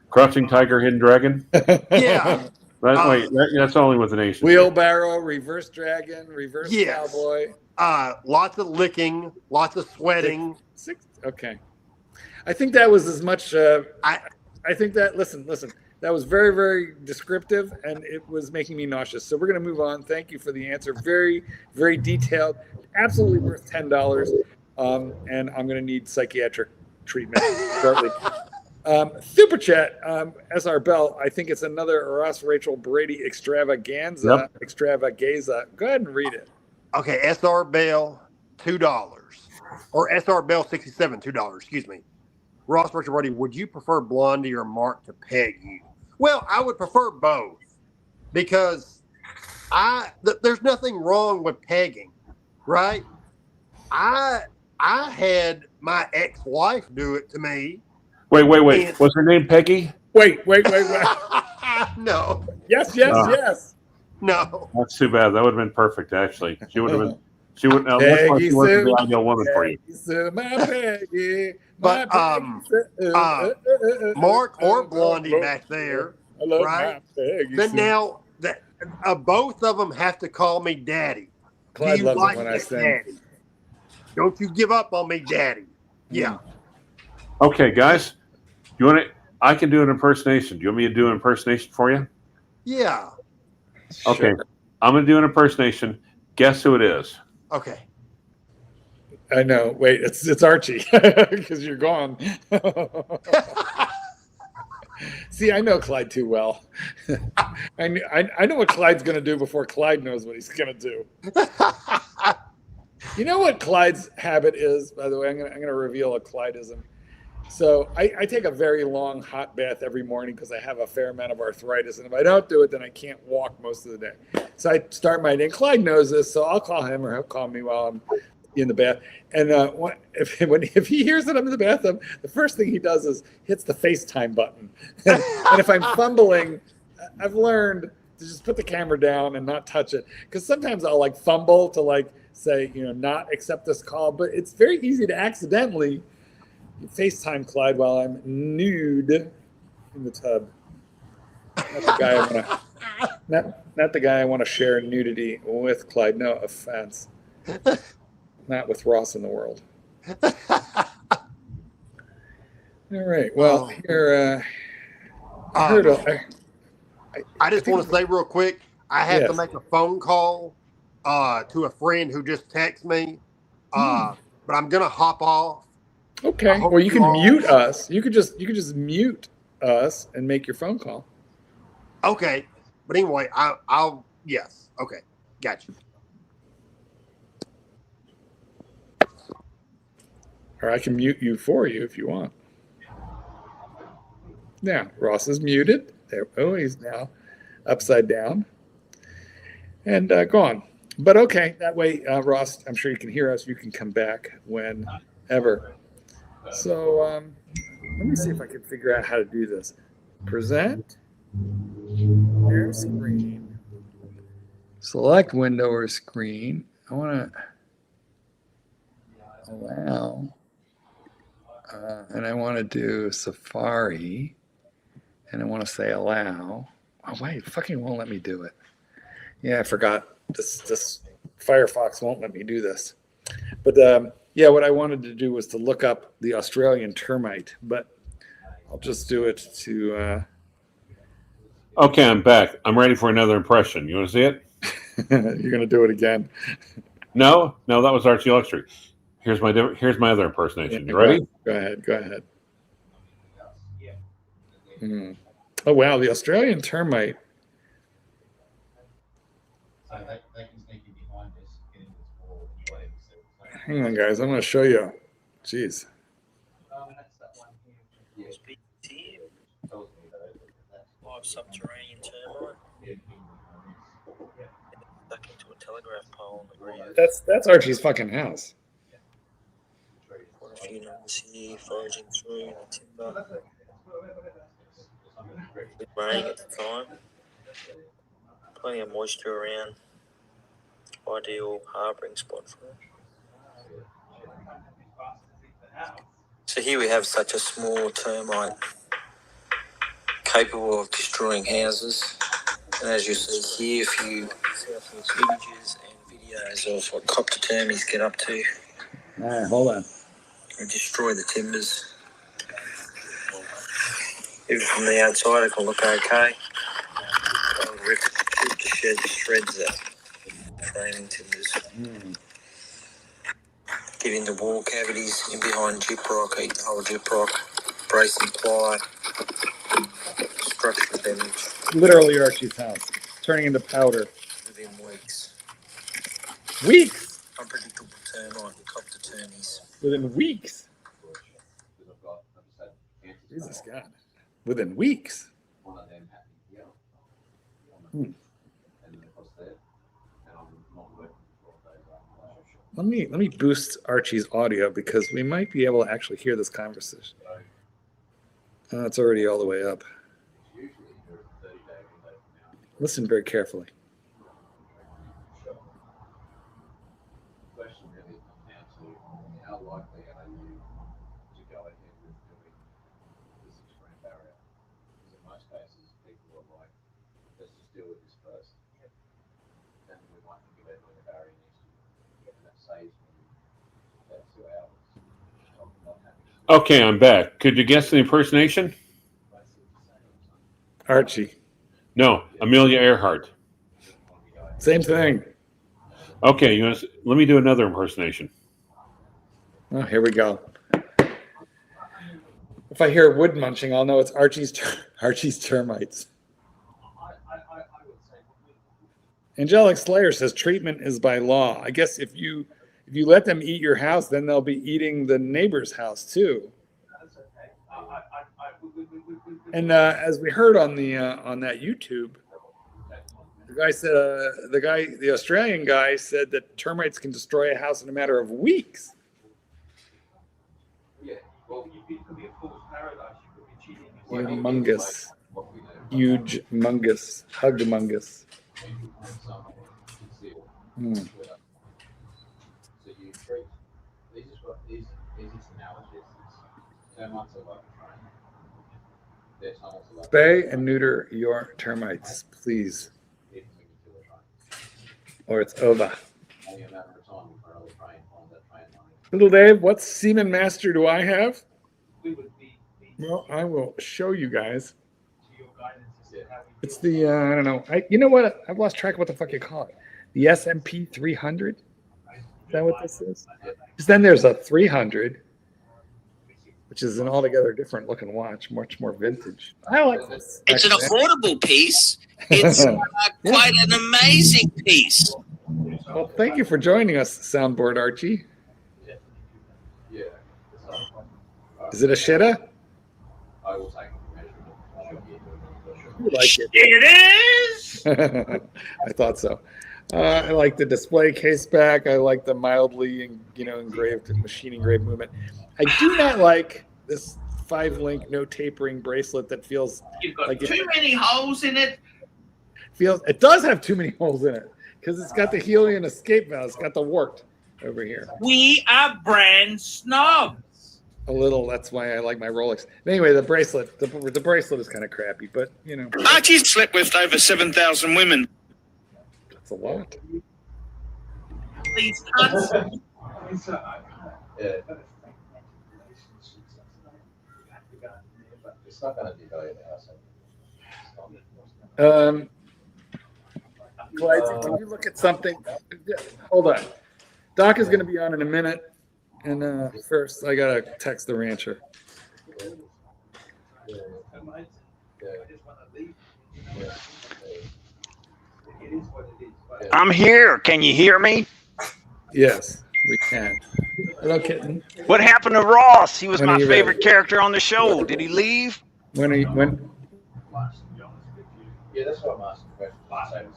Crouching Tiger, Hidden Dragon. Yeah. That's only with an Asian. Wheelbarrow, reverse dragon, reverse cowboy. Lots of licking, lots of sweating. Okay. I think that was as much. I think that. Listen. That was very, very descriptive, and it was making me nauseous. So we're going to move on. Thank you for the answer. Very, very detailed. Absolutely worth $10. And I'm going to need psychiatric treatment shortly. Super chat, SR Bell. I think it's another Ross Rachel Brady extravaganza. Yep. Extravaganza. Go ahead and read it. Okay, SR Bell, $2. Or SR Bell 67, $2. Excuse me. Ross Richard Brady, would you prefer Blondie or Mark to peg you? Well, I would prefer both because there's nothing wrong with pegging, right? I had my ex-wife do it to me. Wait. Was her name Peggy? Wait. No. Yes. No. That's too bad. That would have been perfect, actually. She would have been. She would. That's why she wasn't the ideal woman for you. But Mark or Blondie back there, right? But now that both of them have to call me Daddy. Clyde Do you loves like it when I that, sing. Daddy? Don't you give up on me, Daddy? Yeah. Okay, guys. You want to? I can do an impersonation. Do you want me to do an impersonation for you? Yeah. Okay. Sure. I'm going to do an impersonation. Guess who it is? Okay. I know. Wait, it's Archie because you're gone. See, I know Clyde too well. I know what Clyde's going to do before Clyde knows what he's going to do. You know what Clyde's habit is, by the way? I'm going to reveal a Clydeism. So I take a very long hot bath every morning because I have a fair amount of arthritis. And if I don't do it, then I can't walk most of the day. So I start my day. And Clyde knows this, so I'll call him or he'll call me while I'm in the bath. And if he hears that I'm in the bathtub, the first thing he does is hits the FaceTime button. And if I'm fumbling, I've learned to just put the camera down and not touch it. Because sometimes I'll like fumble to like say, not accept this call. But it's very easy to accidentally FaceTime Clyde while I'm nude in the tub. Not the guy I want to share nudity with, Clyde. No offense. Not with Ross in the world. All right. Well, here. I just want to say real quick, I have to Yes. make a phone call to a friend who just texted me, but I'm gonna hop off. Okay. Well, you can mute us. You could just mute us and make your phone call. Okay, but anyway, I'll yes. Okay, gotcha. Or I can mute you for you if you want. Yeah, Ross is muted. There. Oh, he's now upside down and gone. But okay, that way, Ross, I'm sure you can hear us. You can come back whenever. So let me see if I can figure out how to do this. Present, share screen, select window or screen. I want to allow, and I want to do Safari, and I want to say allow. Oh wait, it fucking won't let me do it. Yeah, I forgot. This Firefox won't let me do this. But yeah, what I wanted to do was to look up the Australian termite, but I'll just do it to. Okay, I'm back. I'm ready for another impression. You want to see it? You're gonna do it again. No, that was ArchieLuxury. Here's my other impersonation. You ready? Go ahead. Oh wow, the Australian termite. Hang on, guys. I'm going to show you. Jeez. Subterranean termite. Stuck into a telegraph pole on the ground. That's Archie's fucking house. Quite a few numbers here, foraging through the timber. It's raining at the time. Plenty of moisture around. Ideal harbouring spot for it. So here we have such a small termite capable of destroying houses. And as you see here, if you see some images and videos of what copter termites get up to. All right, hold on. And destroy the timbers. Even from the outside, it can look okay. They'll rip to shreds that framing timbers. Get into wall cavities in behind gyprock, eat the whole gyprock, brace and ply, structural damage. Literally Archie's house, turning into powder. Within weeks. Weeks? Unpredictable termite and copter termies. Within weeks? Jesus God. Within weeks? Let me boost Archie's audio because we might be able to actually hear this conversation. Oh, it's already all the way up. Listen very carefully. Okay, I'm back. Could you guess the impersonation? Archie. No, Amelia Earhart. Same thing. Okay, let me do another impersonation. Oh, here we go. If I hear wood munching, I'll know it's Archie's termites. Angelic Slayer says treatment is by law. I guess if you let them eat your house, then they'll be eating the neighbor's house too. And as we heard on that YouTube, the guy said the Australian guy said that termites can destroy a house in a matter of weeks. Humongous, huge, mungus, hugmungus. Spay and neuter your termites, please. Or it's over. Little Dave, what semen master do I have? Well, I will show you guys. It's the, I don't know. You know what? I've lost track of what the fuck you call it. The SMP 300? Is that what this is? Because then there's a 300, which is an altogether different looking watch, much more vintage. I like this. It's an affordable piece. It's quite an amazing piece. Well, thank you for joining us, Soundboard Archie. Is it a shitta? I will take it. Like it. It is. I thought so. I like the display case back. I like the mildly, engraved machine engraved movement. I do not like this 5-link no tapering bracelet that feels You've got like too many holes in it. It does have too many holes in it because it's got the Helium escape valve. It's got the wart over here. We are brand snobs. A little. That's why I like my Rolex. Anyway, the bracelet. The bracelet is kind of crappy, but Archie's slept with over 7,000 women. That's a lot. These cuts. Clyde, can you look at something? Hold on. Doc is going to be on in a minute. And first, I got to text the rancher. I'm here. Can you hear me? Yes, we can. Hello, kitten. What happened to Ross? He was my favorite character on the show. Did he leave? When? Yeah, that's what I'm asking the question.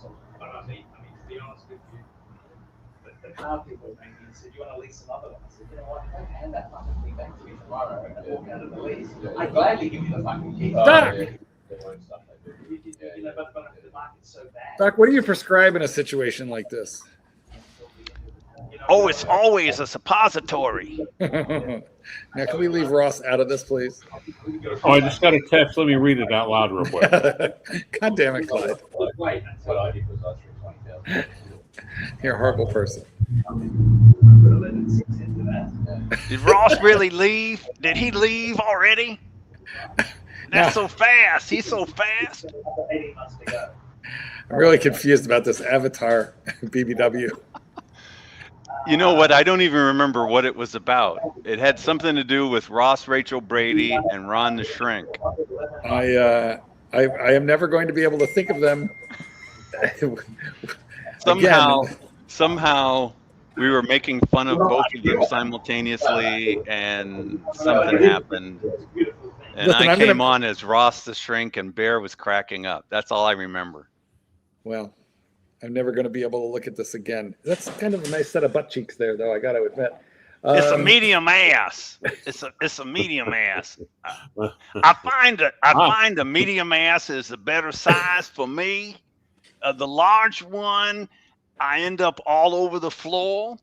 I mean, to be honest with you, the car people came in and said, "You want to lease another one?" I said, "You know what? If I hand that fucking thing back to me tomorrow and walk out of the lease, I'd gladly give you the fucking key." Doc! But the market's so bad. Doc, what do you prescribe in a situation like this? Oh, it's always a suppository. Now, can we leave Ross out of this, please? Oh, I just got a text. Let me read it out loud real quick. God damn it, Clyde. You're a horrible person. Did Ross really leave? Did he leave already? That's so fast. He's so fast. I'm really confused about this Avatar BBW. You know what? I don't even remember what it was about. It had something to do with Ross, Rachel Brady, and Ron the Shrink. I am never going to be able to think of them. Somehow, we were making fun of both of them simultaneously, and something happened. And Listen, I came on as Ross the Shrink, and Bear was cracking up. That's all I remember. Well, I'm never going to be able to look at this again. That's kind of a nice set of butt cheeks there, though. I got to admit. It's a medium ass. It's a medium ass. I find the medium ass is a better size for me. The large one, I end up all over the floor,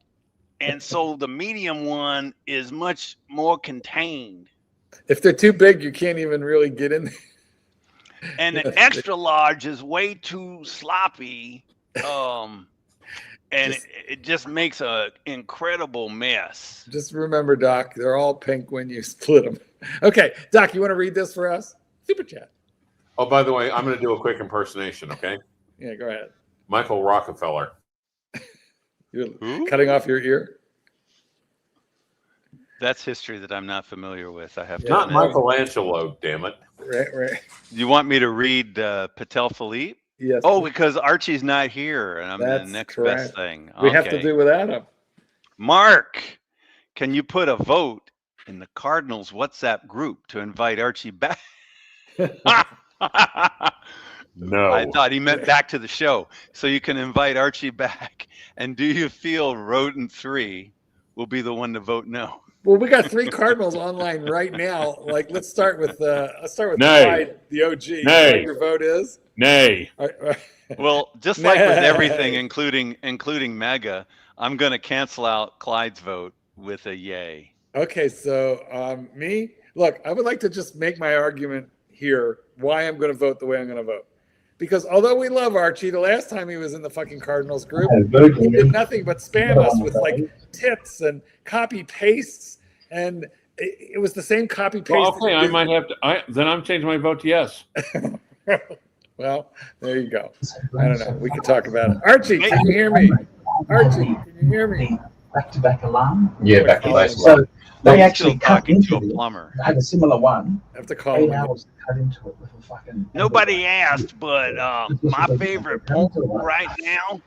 and so the medium one is much more contained. If they're too big, you can't even really get in there. And the extra large is way too sloppy. And it just makes an incredible mess. Just remember, Doc, they're all pink when you split them. Okay, Doc, you want to read this for us? Super chat. Oh, by the way, I'm going to do a quick impersonation, okay? Yeah, go ahead. Michael Rockefeller. You're cutting off your ear? That's history that I'm not familiar with. I have to Not admit. Michelangelo, damn it. Right. You want me to read Patel Philippe? Yes. Oh, because Archie's not here, and I'm That's the next correct. best thing. We have to do without him. Mark, can you put a vote in the Cardinals WhatsApp group to invite Archie back? No. I thought he meant back to the show. So you can invite Archie back. And do you feel Rodent 3 will be the one to vote no? Well, we got 3 Cardinals online right now. Like, let's start with Nay. Clyde, the OG. Nay. What your vote is? Nay. Well, just like with everything, including Mega, I'm going to cancel out Clyde's vote with a yay. Okay, so me, look, I would like to just make my argument here why I'm going to vote the way I'm going to vote. Because although we love Archie, the last time he was in the fucking Cardinals group, he did nothing but spam us with like tips and copy pastes, and it was the same copy paste. Well, okay, I might have to. Then I'm changing my vote to yes. Well, there you go. I don't know. We could talk about it. Archie, can you hear me? Archie, can you hear me? Back-to-back alarm. Yeah, back-to-back. So they actually cut talking into to a it. plumber. I had a similar one. I have to call 8 him. hours to cut into it with a fucking. Nobody asked, but my favorite porn right now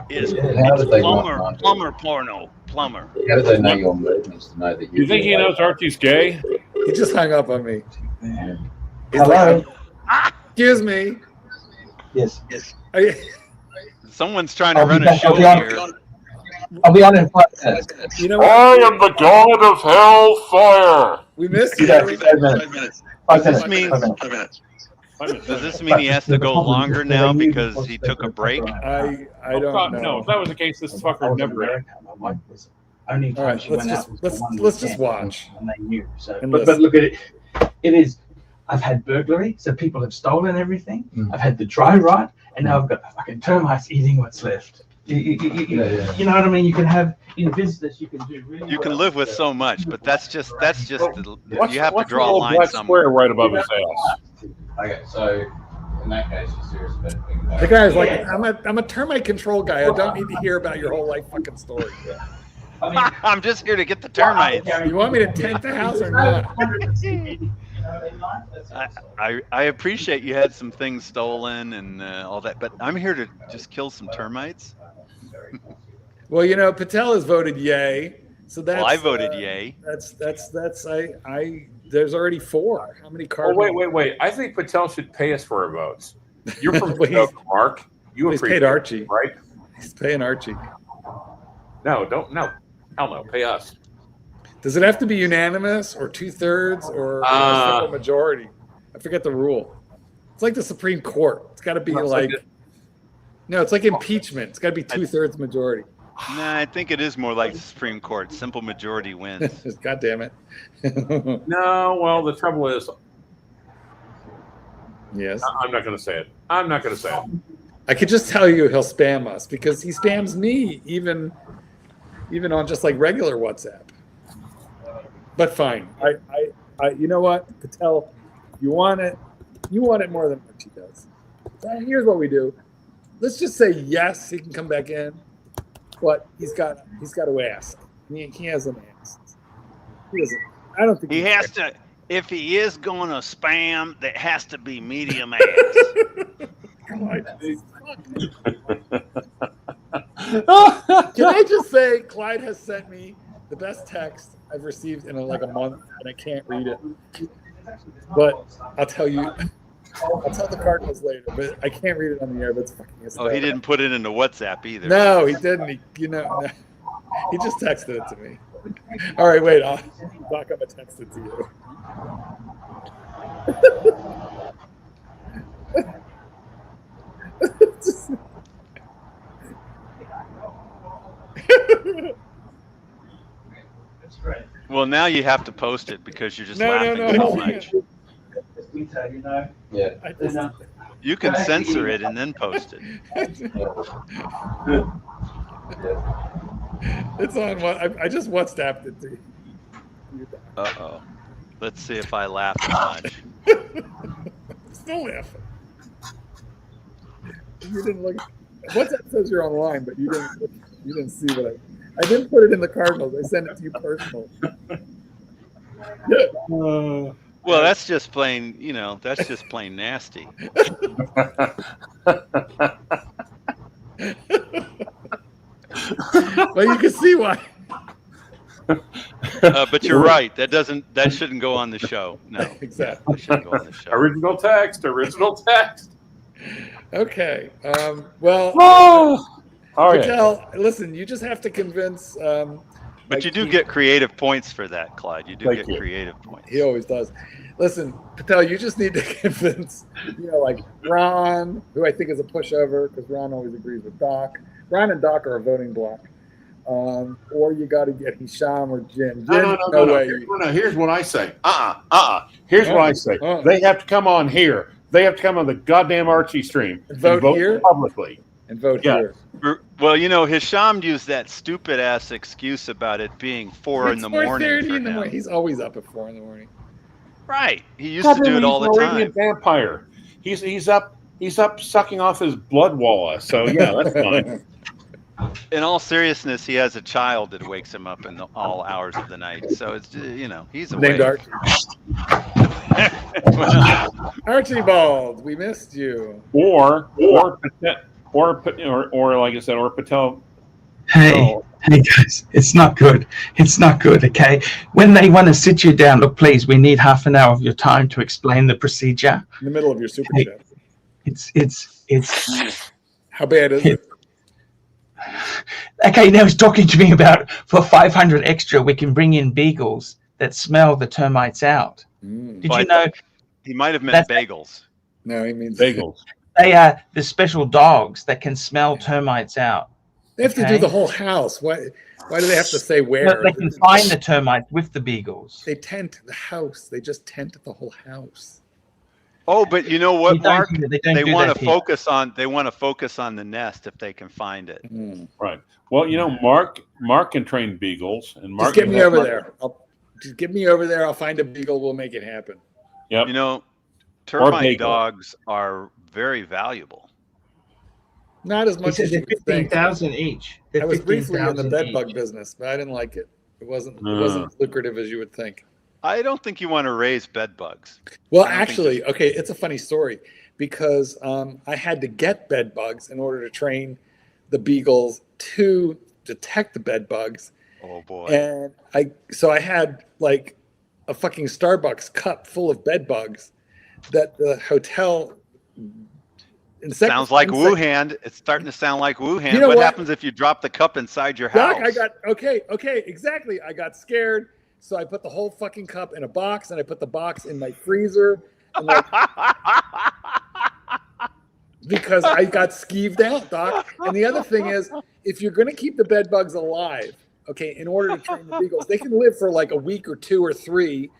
is How do they not know? plumber porno. Plumber. How do they know your movements to know that You think he knows Archie's gay? He just hung up on me. He's Hello? like, excuse me. Yes. Someone's trying to run a show here. I'll be on in 5 minutes. You know what? I am the god of hellfire. We missed You you. got 5 minutes. 5 Does minutes. this mean does this mean he has to go longer now because he took a break? I don't know. No, if that was the case, this fucker would never end. Only All right, time she went out was the one let's just weekend, watch. and they knew. So, And but look at it. It is. I've had burglary, so people have stolen everything. I've had the dry rot, and now I've got fucking termites eating what's left. You know what I mean? You can have in business. You can do really. You can well. live with so much, but that's just you have to What's draw the a little line black somewhere. square right above his ass? Okay, so in that case, you're serious about thinking about The guy's like, I'm a termite control guy. I don't need to hear about your whole life fucking story. I mean, I'm just here to get the termites. You want me to tent the house or not? I appreciate you had some things stolen and all that, but I'm here to just kill some termites. Well, you know, Patel has voted yay, so that's. Well, I voted yay. That's. There's already 4. How many Oh, Cardinals? wait. I think Patel should pay us for our votes. You're from Well, Stoke, Mark. You he's appreciate paid Archie. it, right? He's paying Archie. No, don't. No. Hell no. Pay us. Does it have to be unanimous or 2/3 or a simple majority? I forget the rule. It's like the Supreme Court. It's got to be like. No, it's like impeachment. It's got to be 2/3 majority. Nah, I think it is more like the Supreme Court. Simple majority wins. God damn it. No, well, the trouble is, Yes. I'm not going to say it. I'm not going to say it. I could just tell you he'll spam us because he spams me even on just like regular WhatsApp. But fine. I you know what, Patel, you want it more than Archie does. So here's what we do. Let's just say yes, he can come back in, but he's got to ask. He hasn't asked. He doesn't. I don't think He has to. If he is going to spam, that has to be medium ass. Can I just say, Clyde has sent me the best text I've received in like a month, and I can't read it. But I'll tell you, I'll tell the Cardinals later. But I can't read it on the air. But it's fucking hysterical. Oh, he didn't put it into WhatsApp either. No, he didn't. He just texted it to me. All right, wait. I'll back up a text it to you. Well, now you have to post it because you're just No, laughing no, so no. much. Yeah. You can censor it and then post it. It's on what I just WhatsApped it to you. Uh-oh. Let's see if I laugh too much. Still laughing. You didn't look. WhatsApp says you're online, but you didn't see what I. I didn't put it in the Cardinals. I sent it to you personal. Well, that's just plain, that's just plain nasty. Well, you can see why. But you're right. That shouldn't go on the show. No, exactly. That shouldn't go on the show. Original text. Okay. Well, all right. Patel, listen, you just have to convince. But you do get creative points for that, Clyde. You do get creative points. He always does. Listen, Patel, you just need to convince, like Ron, who I think is a pushover because Ron always agrees with Doc. Ron and Doc are a voting block. Or you got to get Hisham or Jin. No way. Here's what I say. Here's what I say. They have to come on here. They have to come on the goddamn Archie stream and vote here publicly. And vote here. Well, Hisham used that stupid ass excuse about it being 4 in the morning. For him. He's always up at 4 in the morning. Right. He used to do it all the time. Vampire. He's up sucking off his blood walla. So yeah, that's fine. In all seriousness, he has a child that wakes him up in all hours of the night. So it's he's awake. Named Archie. Archibald, we missed you. Or like I said, or Patel. Hey guys, it's not good. It's not good, okay? When they want to sit you down, look, please, we need half an hour of your time to explain the procedure. In the middle of your super chat. It's how bad is it? Okay, now he's talking to me about for 500 extra, we can bring in beagles that smell the termites out. Did you know? He might have meant bagels. No, he means bagels. They are the special dogs that can smell termites out. They have to do the whole house. Why do they have to say where? No, they can find the termites with the beagles. They tent the house. They just tent the whole house. Oh, but you know what, Mark? They want to focus on the nest if they can find it. Right. Well, Mark can train beagles, and Mark just get me over there. Just get me over there. I'll find a beagle. We'll make it happen. Yep. Termite dogs are very valuable. Not as much as 15,000 each. I was briefly in the bed bug business, but I didn't like it. It wasn't as lucrative as you would think. I don't think you want to raise bed bugs. Well, actually, okay, it's a funny story because I had to get bed bugs in order to train the beagles to detect the bed bugs. Oh boy! And I had like a fucking Starbucks cup full of bed bugs that the hotel. Sounds like Wuhan. It's starting to sound like Wuhan. You know what happens if you drop the cup inside your house? Doc, exactly. I got scared. So I put the whole fucking cup in a box, and I put the box in my freezer, because I got skeeved out, Doc. And the other thing is, if you're going to keep the bed bugs alive, okay, in order to train the beagles, they can live for like a week or 2 or 3,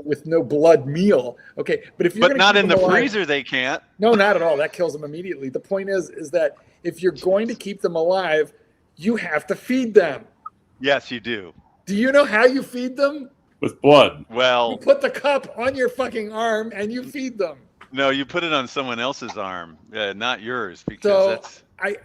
with no blood meal, okay. But if you're not in the freezer, they can't. No, not at all. That kills them immediately. The point is that if you're going to keep them alive, you have to feed them. Yes, you do. Do you know how you feed them? With blood. Well, you put the cup on your fucking arm and you feed them. No, you put it on someone else's arm, not yours, because that's. I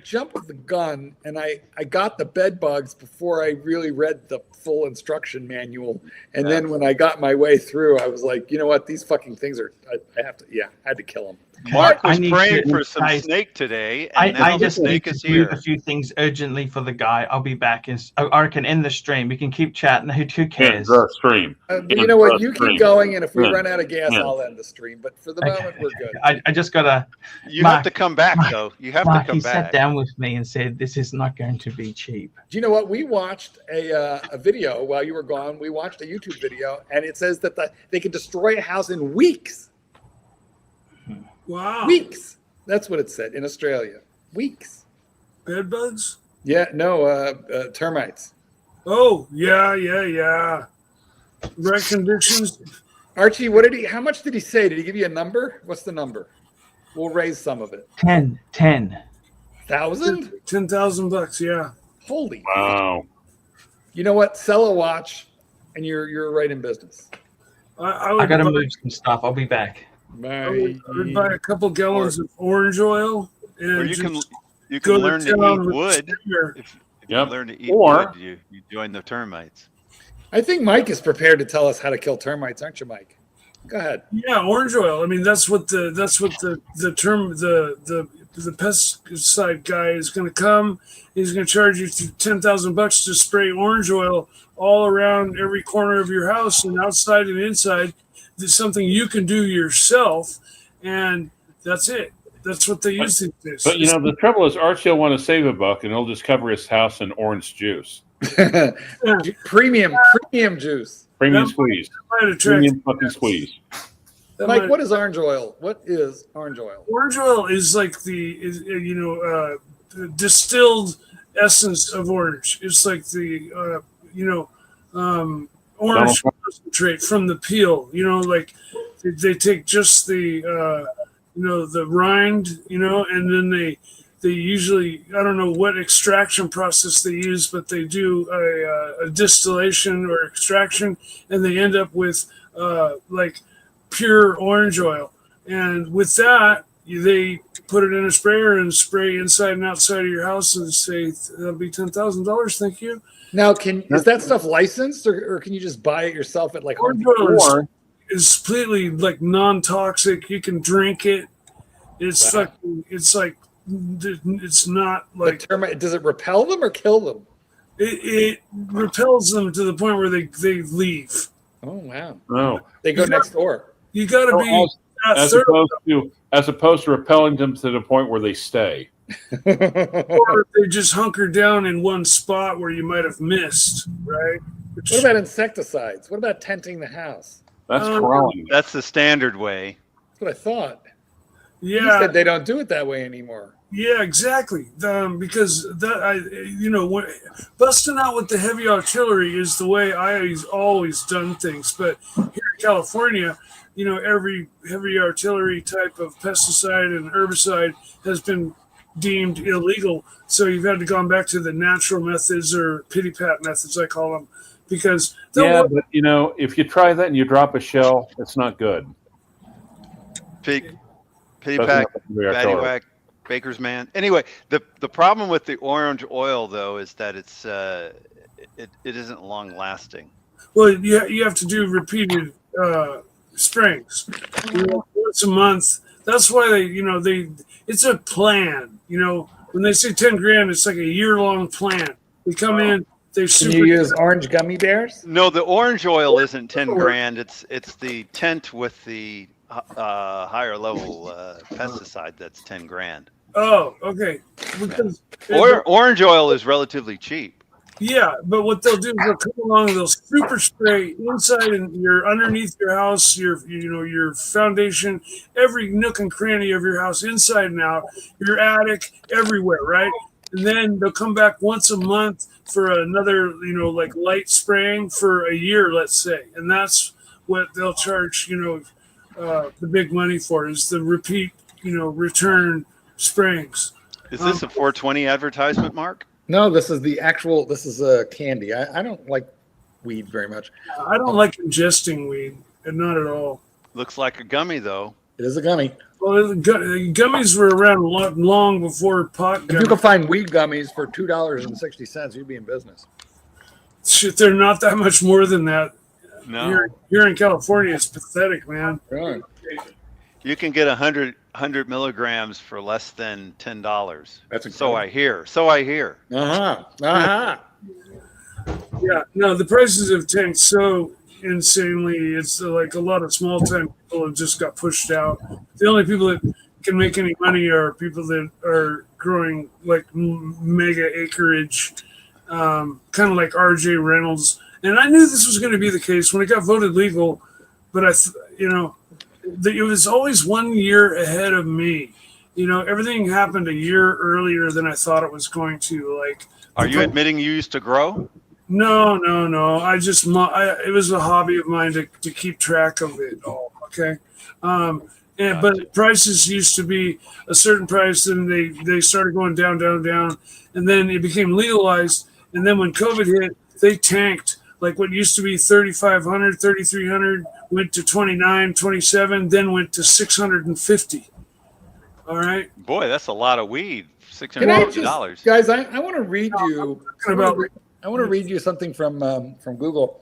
jumped the gun and I got the bed bugs before I really read the full instruction manual. And then when I got my way through, I was like, you know what? These fucking things are. I had to kill them. Mark was praying for some snake today, and now the snake is here. A few things urgently for the guy. I'll be back. Or I can end the stream. We can keep chatting. Who cares? The stream. You know what? You keep going, and if we run out of gas, I'll end the stream. But for the moment, we're good. I just gotta. You have to come back, though. You have to come back. He sat down with me and said, "This is not going to be cheap." Do you know what? We watched a video while you were gone. We watched a YouTube video, and it says that they can destroy a house in weeks. Wow. Weeks. That's what it said in Australia. Weeks. Bed bugs? Yeah, no, termites. Oh, yeah. Right conditions. Archie, how much did he say? Did he give you a number? What's the number? We'll raise some of it. 10,000? $10,000, yeah. Holy. Wow. You know what? Sell a watch and you're right in business. I gotta move some stuff. I'll be back. I would buy a couple gallons of orange oil, and or you can learn to eat wood. If you learn to eat Or- wood, you join the termites. I think Mike is prepared to tell us how to kill termites, aren't you, Mike? Go ahead. Yeah, orange oil. I mean, that's what the pesticide guy is going to come. He's going to charge you $10,000 to spray orange oil all around every corner of your house and outside and inside. There's something you can do yourself, and that's it. That's what they use these days. But the trouble is, Archie will want to save a buck, and he'll just cover his house in orange juice. Premium juice. Premium squeeze. Premium fucking squeeze. Mike, what is orange oil? What is orange oil? Orange oil is like the distilled essence of orange. It's like the orange concentrate from the peel. Like they take just the the rind, and then they usually, I don't know what extraction process they use, but they do a distillation or extraction, and they end up with like pure orange oil. And with that, they put it in a sprayer and spray inside and outside of your house and say, that'll be $10,000. Thank you. Now, is that stuff licensed, or can you just buy it yourself at like Home Orange oil Depot? is completely like non-toxic. You can drink it. It's fucking. It's like. It's not like termite. Does it repel them or kill them? It repels them to the point where they leave. Oh wow! Oh, they go next door. You got to be as opposed to repelling them to the point where they stay. Or they just hunker down in one spot where you might have missed, right? What about insecticides? What about tenting the house? That's crawling. That's the standard way. That's what I thought. Yeah, you said they don't do it that way anymore. Yeah, exactly. Because busting out with the heavy artillery is the way I've always done things. But here in California, every heavy artillery type of pesticide and herbicide has been deemed illegal. So you've had to go back to the natural methods, or pity pat methods, I call them, because but if you try that and you drop a shell, it's not good. Pity pack, batty whack, baker's man. Anyway, the problem with the orange oil though is that it isn't long lasting. Well, you have to do repeated sprayings once a month. That's why it's a plan. When they say 10 grand, it's like a year-long plan. They come in. Can you use orange gummy bears? No, the orange oil isn't 10 grand. It's the tint with the higher level pesticide that's 10 grand. Oh, okay. Because orange oil is relatively cheap. Yeah, but what they'll do is they'll come along and they'll super spray inside and underneath your house, your foundation, every nook and cranny of your house, inside and out, your attic, everywhere, right? And then they'll come back once a month for another, like light spraying for a year, let's say, and that's what they'll charge, the big money for, is the repeat, return sprayings. Is this a 420 advertisement, Mark? No, this is a candy. I don't like weed very much. I don't like ingesting weed, and not at all. Looks like a gummy, though. It is a gummy. Well, the gummies were around long before pot gummies. If you can find weed gummies for $2.60, you'd be in business. Shit, they're not that much more than that. No. Here in California, it's pathetic, man. Right. You can get 100 milligrams for less than $10. That's incredible. So I hear. Yeah, no, the prices have tanked so insanely. It's like a lot of small time people have just got pushed out. The only people that can make any money are people that are growing like mega acreage, kind of like RJ Reynolds. And I knew this was going to be the case when it got voted legal, but it was always 1 year ahead of me. Everything happened a year earlier than I thought it was going to. Like, are you admitting you used to grow? No. It was a hobby of mine to keep track of it all. Okay. But prices used to be a certain price, and they started going down, and then it became legalized. And then when COVID hit, they tanked. Like what used to be 3,500, 3,300 went to 29, 27, then went to 650. All right. Boy, that's a lot of weed. Can I $650. just, guys? I want to read you. I about- want to read you something from Google.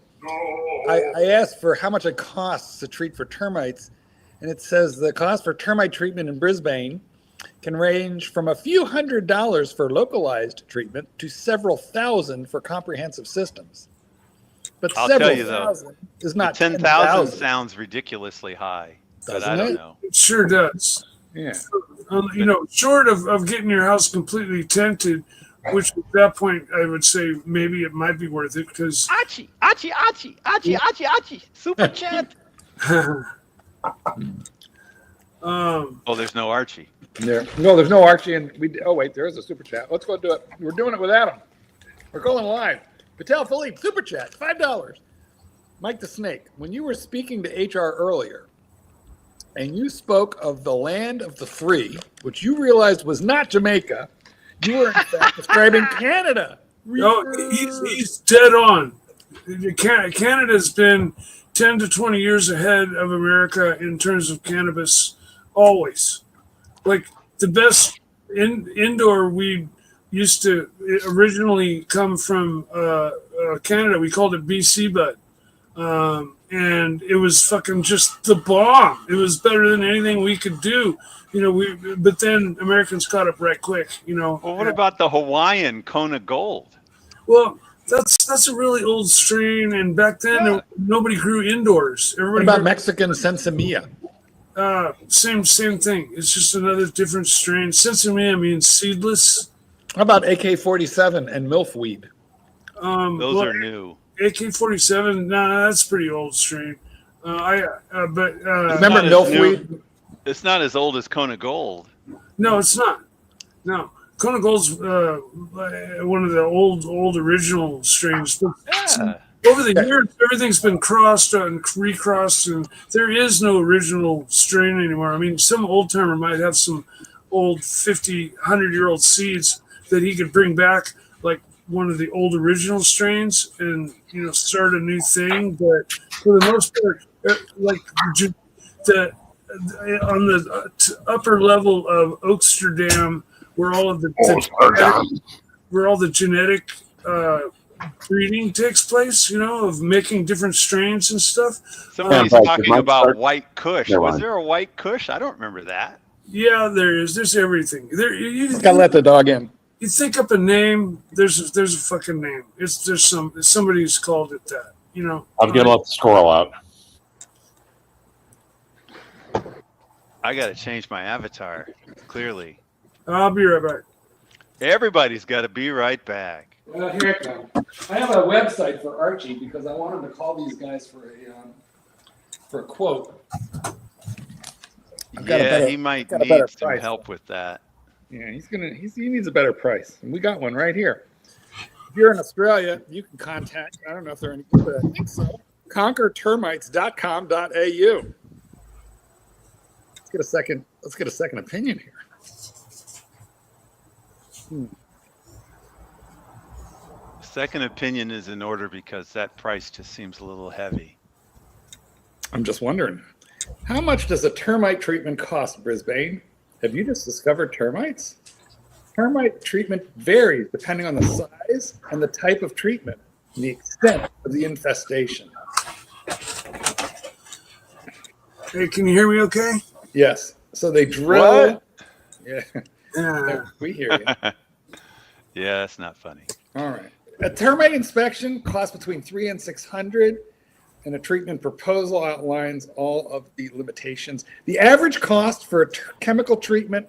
I asked for how much it costs to treat for termites, and it says the cost for termite treatment in Brisbane can range from a few $100s for localized treatment to several thousand for comprehensive systems. But I'll several tell you though, thousand is not 10,000 sounds ridiculously high. But Doesn't I don't it? know. It sure does. Yeah. You know, short of getting your house completely tinted, which at that point I would say maybe it might be worth it because Archie, super chat. Oh, there's no Archie. There. No, there's no Archie, and oh wait, there is a super chat. Let's go do it. We're doing it without him. We're going live. Patel Philippe, super chat, $5. Mike the Snake, when you were speaking to HR earlier, and you spoke of the land of the free, which you realized was not Jamaica, you were in fact describing Canada. No, he's dead on. Canada's been 10 to 20 years ahead of America in terms of cannabis, always. Like the best indoor weed used to originally come from Canada. We called it BC Bud. And it was fucking just the bomb. It was better than anything we could do. You know, but then Americans caught up right quick, you know. Well, what about the Hawaiian Kona Gold? Well, that's a really old strain, and back then nobody grew indoors. Everybody What about grew, Mexican Sensimilla? same thing. It's just another different strain. Sensimilla means seedless. How about AK-47 and milfweed? Those are new. AK-47, nah, that's pretty old strain. Remember milfweed? It's not as old as Kona Gold. No, it's not. No, Kona Gold's one of the old original strains. But over the years, everything's been crossed and recrossed, and there is no original strain anymore. I mean, some old timer might have some old 50, 100-year-old seeds that he could bring back, like one of the old original strains, and start a new thing. But for the most part, like on the upper level of Oaksterdam, where all of the genetic breeding takes place, of making different strains and stuff. Somebody's talking about White Kush. Was there a White Kush? I don't remember that. Yeah, there is. There's everything. You gotta let the dog in. You think up a name. There's a fucking name. Somebody's called it that. I'm gonna let the squirrel out. I got to change my avatar. Clearly, I'll be right back. Everybody's got to be right back. Well, here it comes. I have a website for Archie because I want him to call these guys for a quote. He might need some help with that. Yeah, he needs a better price, and we got one right here. If you're in Australia, you can contact. I don't know if they're any good, but I think so. conquertermites.com.au. Let's get a second opinion here. Second opinion is in order because that price just seems a little heavy. I'm just wondering, how much does a termite treatment cost, Brisbane? Have you just discovered termites? Termite treatment varies depending on the size and the type of treatment and the extent of the infestation. Hey, can you hear me okay? Yes. So they drill. What? Yeah. We hear you. Yeah, that's not funny. All right. A termite inspection costs between $300 and $600, and a treatment proposal outlines all of the limitations. The average cost for a chemical treatment,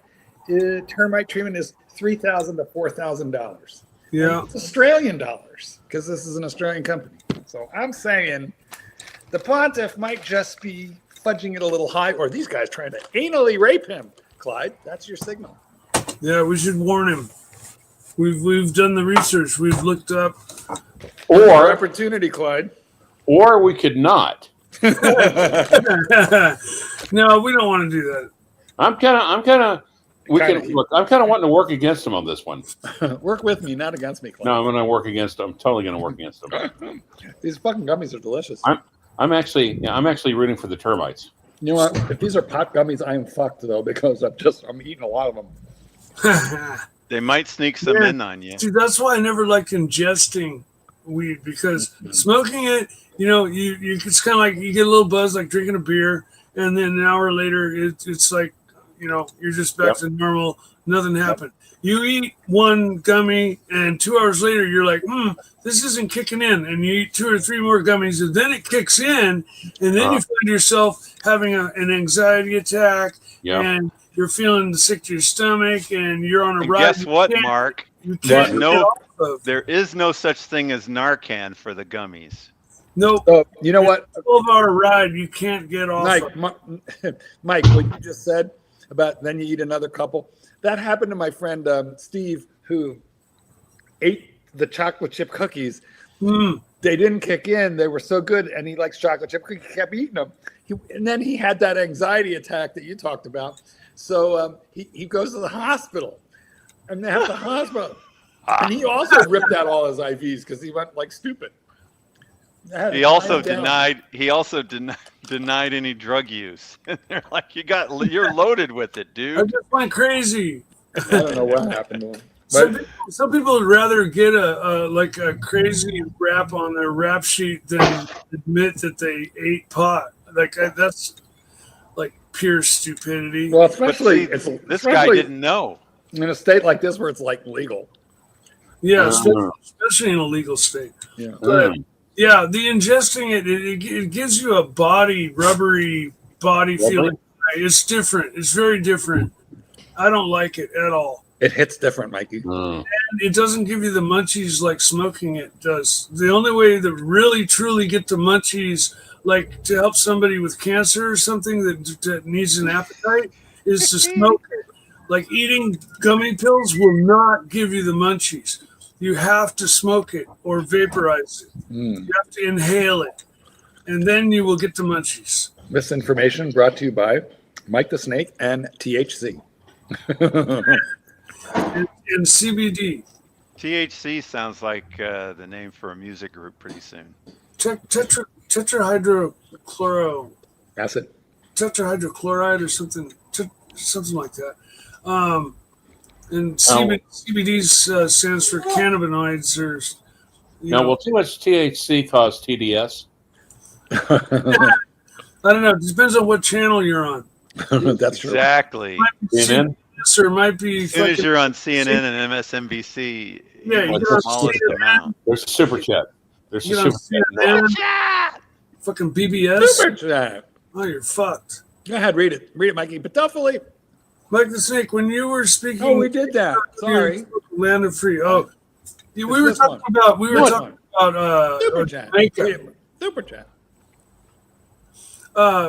termite treatment, is $3,000 to $4,000. Yeah, and it's Australian dollars because this is an Australian company. So I'm saying the Pontiff might just be fudging it a little high, or these guys trying to anally rape him. Clyde, that's your signal. Yeah, we should warn him. We've done the research. We've looked up. Or opportunity, Clyde. Or we could not. No, we don't want to do that. I'm kind of wanting to work against him on this one. Work with me, not against me, Clyde. No, I'm going to work against him. I'm totally going to work against him. These fucking gummies are delicious. I'm actually rooting for the termites. You know what? If these are pot gummies, I am fucked though because I'm eating a lot of them. They might sneak some in on you. See, that's why I never liked ingesting weed because smoking it, it's kind of like you get a little buzz like drinking a beer, and then an hour later it's like, you're just back to normal. Nothing happened. You eat one gummy, and 2 hours later, you're like, this isn't kicking in. And you eat 2 or 3 more gummies, and then it kicks in, and then you find yourself having an anxiety attack, and you're feeling sick to your stomach, and you're on a ride. Guess what, Mark? There is no such thing as Narcan for the gummies. No. So, you know what? 12-hour ride, you can't get off. Mike, what you just said about then you eat another couple. That happened to my friend Steve, who ate the chocolate chip cookies. They didn't kick in. They were so good, and he likes chocolate chip cookies. He kept eating them. And then he had that anxiety attack that you talked about. So he goes to the hospital, and they have the hospital. And he also ripped out all his IVs because he went like stupid. He also denied any drug use. They're like, you're loaded with it, dude. I just went crazy. I don't know what happened to him. Some people would rather get a crazy rap on their rap sheet than admit that they ate pot. That's like pure stupidity. Well, especially this guy didn't know. In a state like this where it's like legal. Yeah, especially in a legal state. Yeah. But, yeah, the ingesting it gives you a rubbery body feeling. It's different. It's very different. I don't like it at all. It hits different, Mikey. And it doesn't give you the munchies like smoking it does. The only way to really, truly get the munchies, like to help somebody with cancer or something that needs an appetite, is to smoke it. Like eating gummy pills will not give you the munchies. You have to smoke it or vaporize it. You have to inhale it, and then you will get the munchies. This information brought to you by Mike the Snake and THC. and CBD. THC sounds like the name for a music group pretty soon. Tetrahydrochloro. Acid. Tetrahydrochloride or something like that. And CBD stands for cannabinoids, or will too much THC cause TDS? I don't know. It depends on what channel you're on. That's true. Exactly. CNN? Or might be. As soon as you're on CNN and MSNBC, there's a super chat. There's a super chat. Fucking BBS. Super chat. Oh, you're fucked. Go ahead, read it. Read it, Mikey. But definitely. Mike the Snake, when you were speaking, we did that. Sorry, Land of Free. We were talking about Super Chat. Super Chat.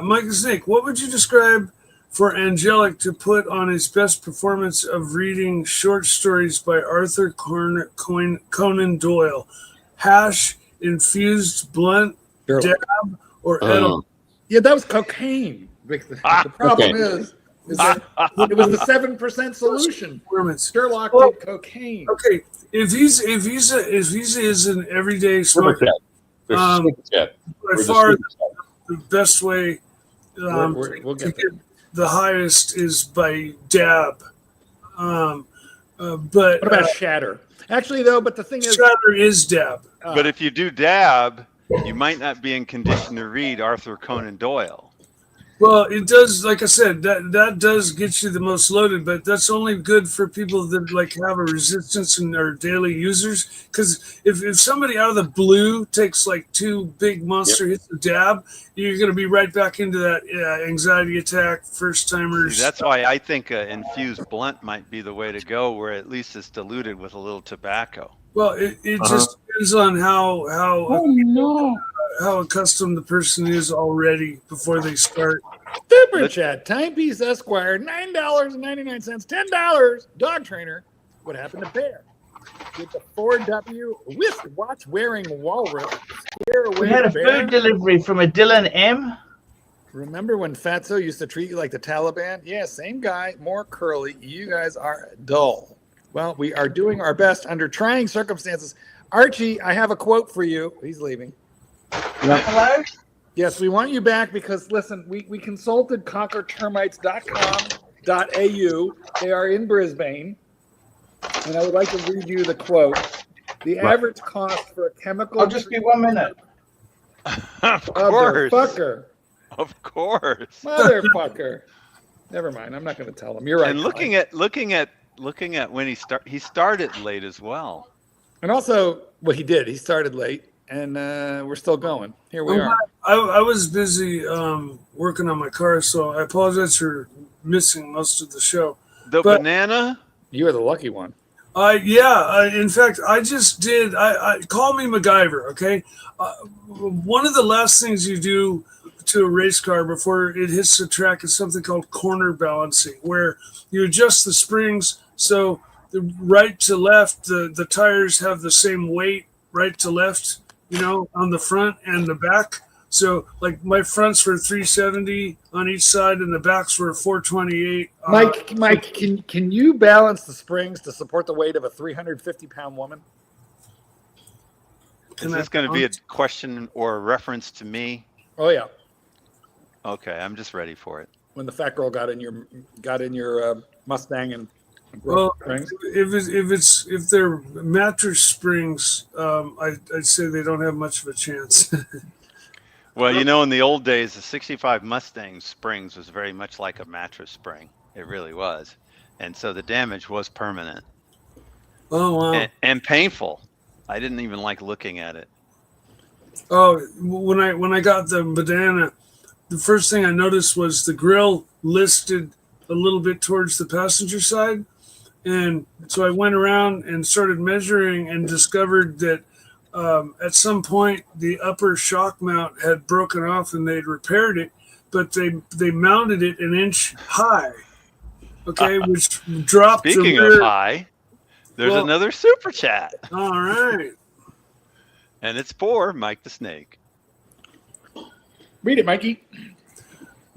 Mike the Snake, what would you describe for Angelic to put on his best performance of reading short stories by Arthur Conan Doyle? Hash, infused blunt, dab, or edible? Yeah, that was cocaine. The problem is that it was the 7% solution. Sherlock did cocaine. Okay, if he's an everyday smoker, by far the best way we'll to get the highest is by dab. But what about shatter? Actually, though, but the thing is, shatter is dab. But if you do dab, you might not be in condition to read Arthur Conan Doyle. Well, it does. Like I said, that does get you the most loaded, but that's only good for people that like have a resistance and are daily users. Because if somebody out of the blue takes like 2 big monster hits of dab, you're going to be right back into that anxiety attack, first timers. That's why I think infused blunt might be the way to go, where at least it's diluted with a little tobacco. Well, it just depends on how accustomed the person is already before they start. Super chat. Timepiece Esquire, $9.99. $10. Dog trainer. What happened to Bear? With the 4W wristwatch wearing walrus. We had a food delivery from a Dylan M. Remember when Fatso used to treat you like the Taliban? Yeah, same guy, more curly. You guys are dull. Well, we are doing our best under trying circumstances. Archie, I have a quote for you. He's leaving. Hello? Yes, we want you back because, listen, we consulted conquertermites.com.au. They are in Brisbane. And I would like to read you the quote. The average cost for a chemical... I'll just be 1 minute. Of course. Motherfucker. Of course. Motherfucker. Never mind. I'm not going to tell him. You're right. And looking at when he started late as well. And also, what he did, he started late, and we're still going. Here we are. I was busy working on my car, so I apologize for missing most of the show. But banana? You are the lucky one. In fact, I just did. I call me MacGyver, okay? One of the last things you do to a race car before it hits the track is something called corner balancing, where you adjust the springs so the right to left, the tires have the same weight, right to left, on the front and the back. So, like, my fronts were 370 on each side, and the backs were 428. Mike, can you balance the springs to support the weight of a 350-pound woman? Is this going to be a question or a reference to me? Oh yeah. Okay, I'm just ready for it. When the fat girl got in your Mustang and well, springs? if they're mattress springs, I'd say they don't have much of a chance. Well, in the old days, the 65 Mustang springs was very much like a mattress spring. It really was. And so the damage was permanent. Oh, wow. And painful. I didn't even like looking at it. Oh, when I got the banana, the first thing I noticed was the grill listed a little bit towards the passenger side. And so I went around and started measuring and discovered that at some point, the upper shock mount had broken off and they'd repaired it, but they mounted it an inch high. Okay, which dropped. Speaking of high, there's another super chat. All right. And it's for Mike the Snake. Read it, Mikey.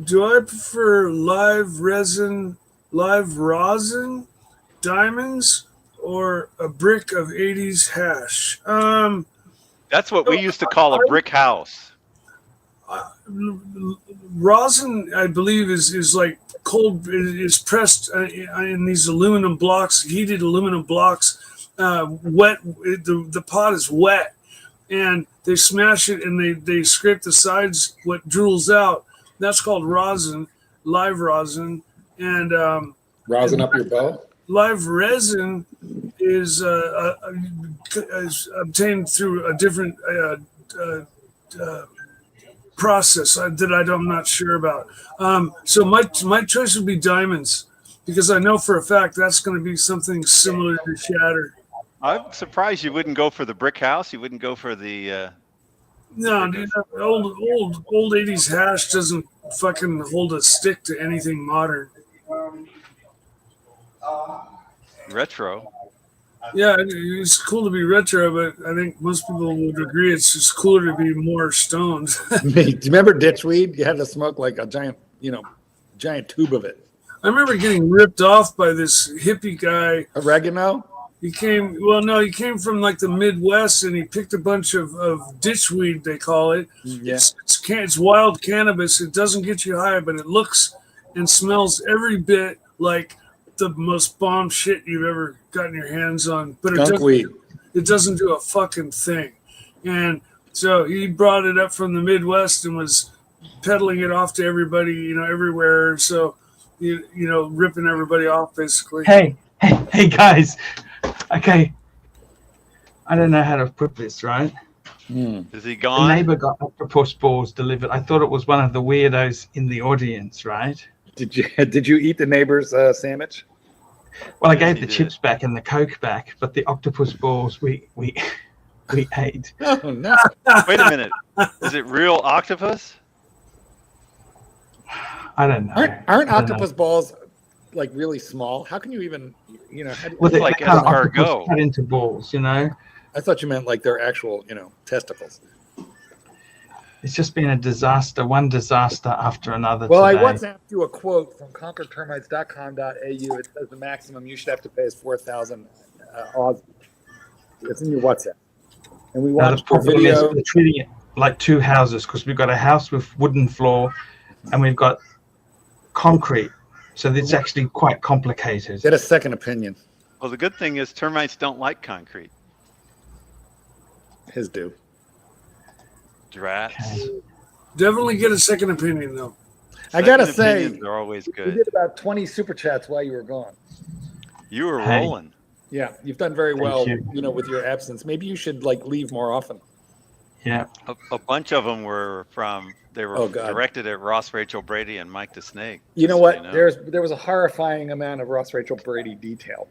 Do I prefer live rosin, diamonds, or a brick of 80s hash? That's what we used to call a brick house. Rosin, I believe, is like cold, is pressed in these aluminum blocks, heated aluminum blocks, wet. The pot is wet, and they smash it and they scrape the sides, what drools out. That's called rosin, live rosin. And rosin up your bow? Live resin is obtained through a different process that I'm not sure about. So my choice would be diamonds, because I know for a fact that's going to be something similar to shatter. I'm surprised you wouldn't go for the brick house. You wouldn't go for the. No, dude, old 80s hash doesn't fucking hold a stick to anything modern. Retro. Yeah, it's cool to be retro, but I think most people would agree it's just cooler to be more stoned. Do you remember ditchweed? You had to smoke like a giant tube of it. I remember getting ripped off by this hippie guy. Oregano? He came from like the Midwest, and he picked a bunch of ditchweed, they call it. Yeah. It's wild cannabis. It doesn't get you high, but it looks and smells every bit like the most bomb shit you've ever gotten your hands on. But it doesn't do a fucking thing. And so he brought it up from the Midwest and was peddling it off to everybody, everywhere. So, ripping everybody off, basically. Hey, guys. Okay. I don't know how to put this, right? Is he gone? The neighbor got octopus balls delivered. I thought it was one of the weirdos in the audience, right? Did you eat the neighbor's sandwich? Well, I gave the chips back and the Coke back, but the octopus balls we ate. Oh no! Wait a minute. Is it real octopus? I don't know. Aren't octopus balls like really small? How can you even, Well, they like cut escargot cut into balls, I thought you meant like their actual, testicles. It's just been a disaster, one disaster after another. Well, today. I WhatsApped you a quote from conquertermites.com.au. It says the maximum you should have to pay is 4,000 Aussie. It's in your WhatsApp. And we watched the video. like 2 houses because we've got a house with wooden floor and we've got concrete. So it's actually quite complicated. Get a second opinion. Well, the good thing is termites don't like concrete. His do. Drats. Okay. Definitely get a second opinion, though. I gotta Second say, opinions are always you good. did about 20 super chats while you were gone. You were Hey. rolling. Yeah, you've done very Thank well. you. You know, with your absence. Maybe you should like leave more often. Yeah. A bunch of them were they were Oh, God. directed at Ross, Rachel Brady, and Mike the Snake. You know so what? you know. There was a horrifying amount of Ross Rachel Brady detail.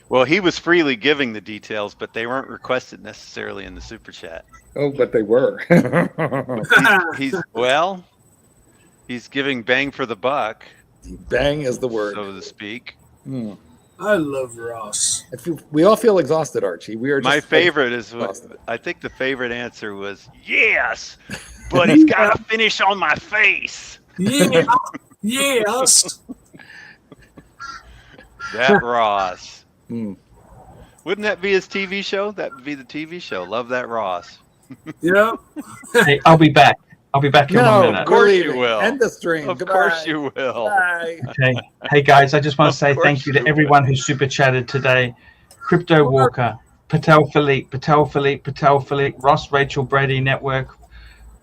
Well, he was freely giving the details, but they weren't requested necessarily in the super chat. Oh, but they were. He's giving bang for the buck. Bang is the word, so to speak. Hmm. I love Ross. We all feel exhausted, Archie. We are. My Just favorite is exhausted. I think the favorite answer was Yes, but he's got to finish on my face. Yeah. Yes. that Ross. Hmm. Wouldn't that be his TV show? That would be the TV show. Love that Ross. Yeah. Hey, I'll be back. I'll be back in 1 No, minute. Of course we're you leaving. will. End the stream. Of Goodbye. course you will. Bye. Okay. Hey guys, I just want to say course thank you to you everyone who super chatted today. Crypto Walker, Patel Philippe, Ross Rachel Brady Network,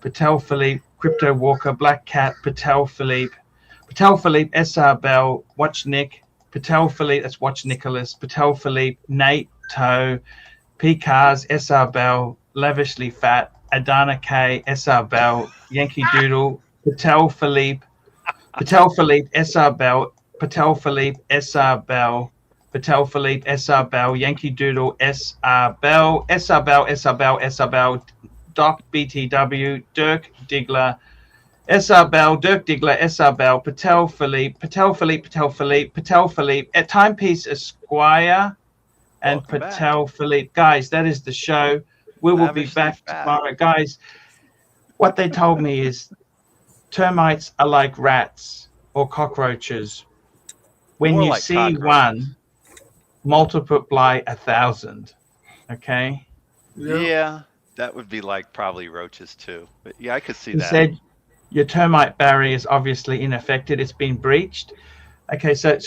Patel Philippe, Crypto Walker, Black Cat, Patel Philippe, SR Bell, Watch Nick, Patel Philippe, that's Watch Nicholas, Patel Philippe, Nate Toe, P Cars, SR Bell, Lavishly Fat, Adana K, SR Bell, Yankee Doodle, Patel Philippe, SR Bell, Patel Philippe, SR Bell, Yankee Doodle, SR Bell, Doc BTW, Dirk Diggler, SR Bell, SR Bell, Patel Philippe, at Timepiece Esquire, and Welcome Patel Philippe. Guys, that is the show. We will be back tomorrow. Guys, what they told me is termites are like rats or cockroaches. When More you like see cockroaches. one, multiply 1,000. Okay? Yeah, that would be like probably roaches too. But yeah, I could see He that. said your termite barrier is obviously unaffected. It's been breached. Okay, so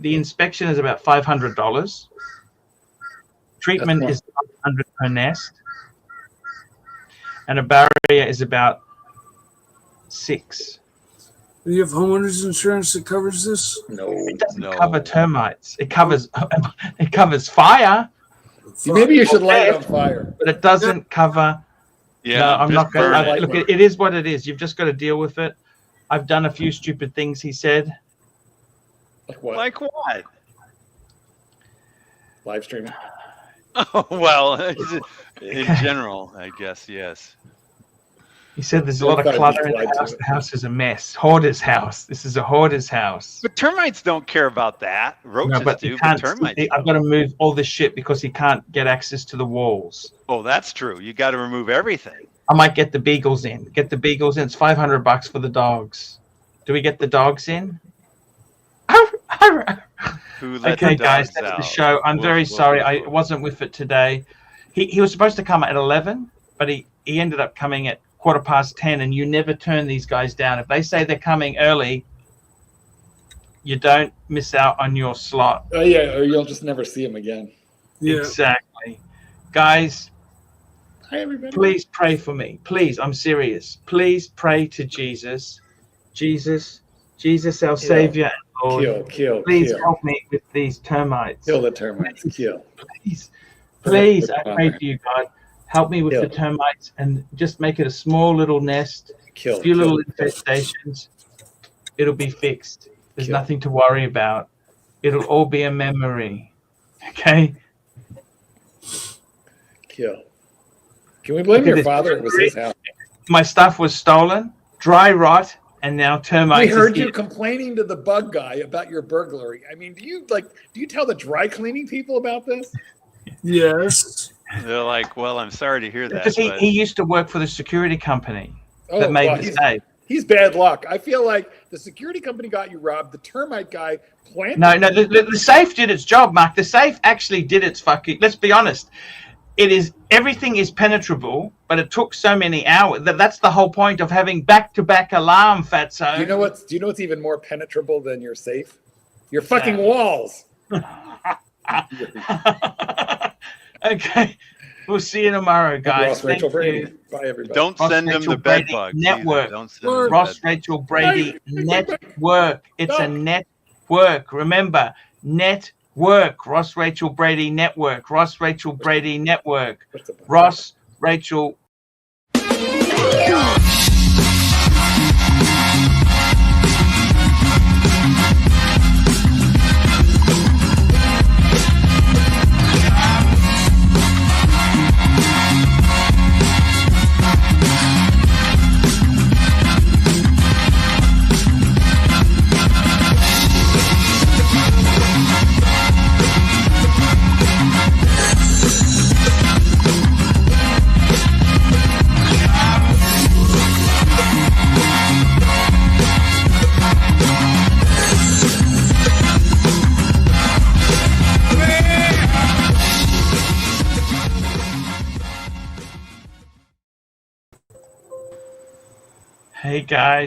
the inspection is about $500. Treatment is $500 per nest, and a barrier is about $6. Do you have homeowners insurance that covers this? No. It doesn't cover termites. It covers fire. Maybe you should light it on fire. But it doesn't cover. Yeah, no, I'm not going burn to. it. Look, it is what it is. You've just got to deal with it. I've done a few stupid things, he said. Like what? Like what? Live streaming. Oh, well, in general, I guess, yes. He said there's a lot of clutter in the house. The house is a mess. Hoarder's house. This is a hoarder's house. But termites don't care about that. Roaches No, but do, he but can't. termites I've got to move all this shit because he can't get access to the walls. Oh, that's true. You got to remove everything. I might get the beagles in. Get the beagles in. It's $500 for the dogs. Do we get the dogs in? Who let Okay, the guys, dogs that's out? the show. I'm very Woof, woof, sorry. woof, I woof. wasn't with it today. He was supposed to come at 11, but he ended up coming at 10:15, and you never turn these guys down. If they say they're coming early, you don't miss out on your slot. Oh yeah, or you'll just never see him again. Yeah. Exactly. Guys, Hi everybody. please pray for me. Please, I'm serious. Please pray to Jesus. Jesus, our Savior and Lord. Kill. Please help me with these termites. Kill the termites. Kill. Please, I pray to you, God. Help me with the termites and just make it a small little nest, a few little infestations. It'll be fixed. There's nothing to worry about. It'll all be a memory. Okay? Kill. Can we blame Look at your this. father? It was his house. My stuff was stolen, dry rot, and now termites. We heard is you in. complaining to the bug guy about your burglary. I mean, do you tell the dry cleaning people about this? Yes. They're like, well, I'm sorry to hear that. Because but he used to work for the security company Oh, that made well, the safe. He's bad luck. I feel like the security company got you robbed. The termite guy planted. No, the safe did its job, Mark. The safe actually did its fucking. Let's be honest. everything is penetrable, but it took so many hours. That's the whole point of having back-to-back alarm, Fatso. Do you know what's even more penetrable than your safe? Your fucking walls. Okay. We'll see you tomorrow, guys. Ross Rachel Thank Brady. you. Bye, everybody. Don't Ross send them Rachel the bed Brady bugs. Network. Don't send them the Ross bed Rachel Brady Network. It's a network. Remember, network. Ross Rachel Brady Network. Ross Rachel Brady Network. Ross Rachel. Hey guys.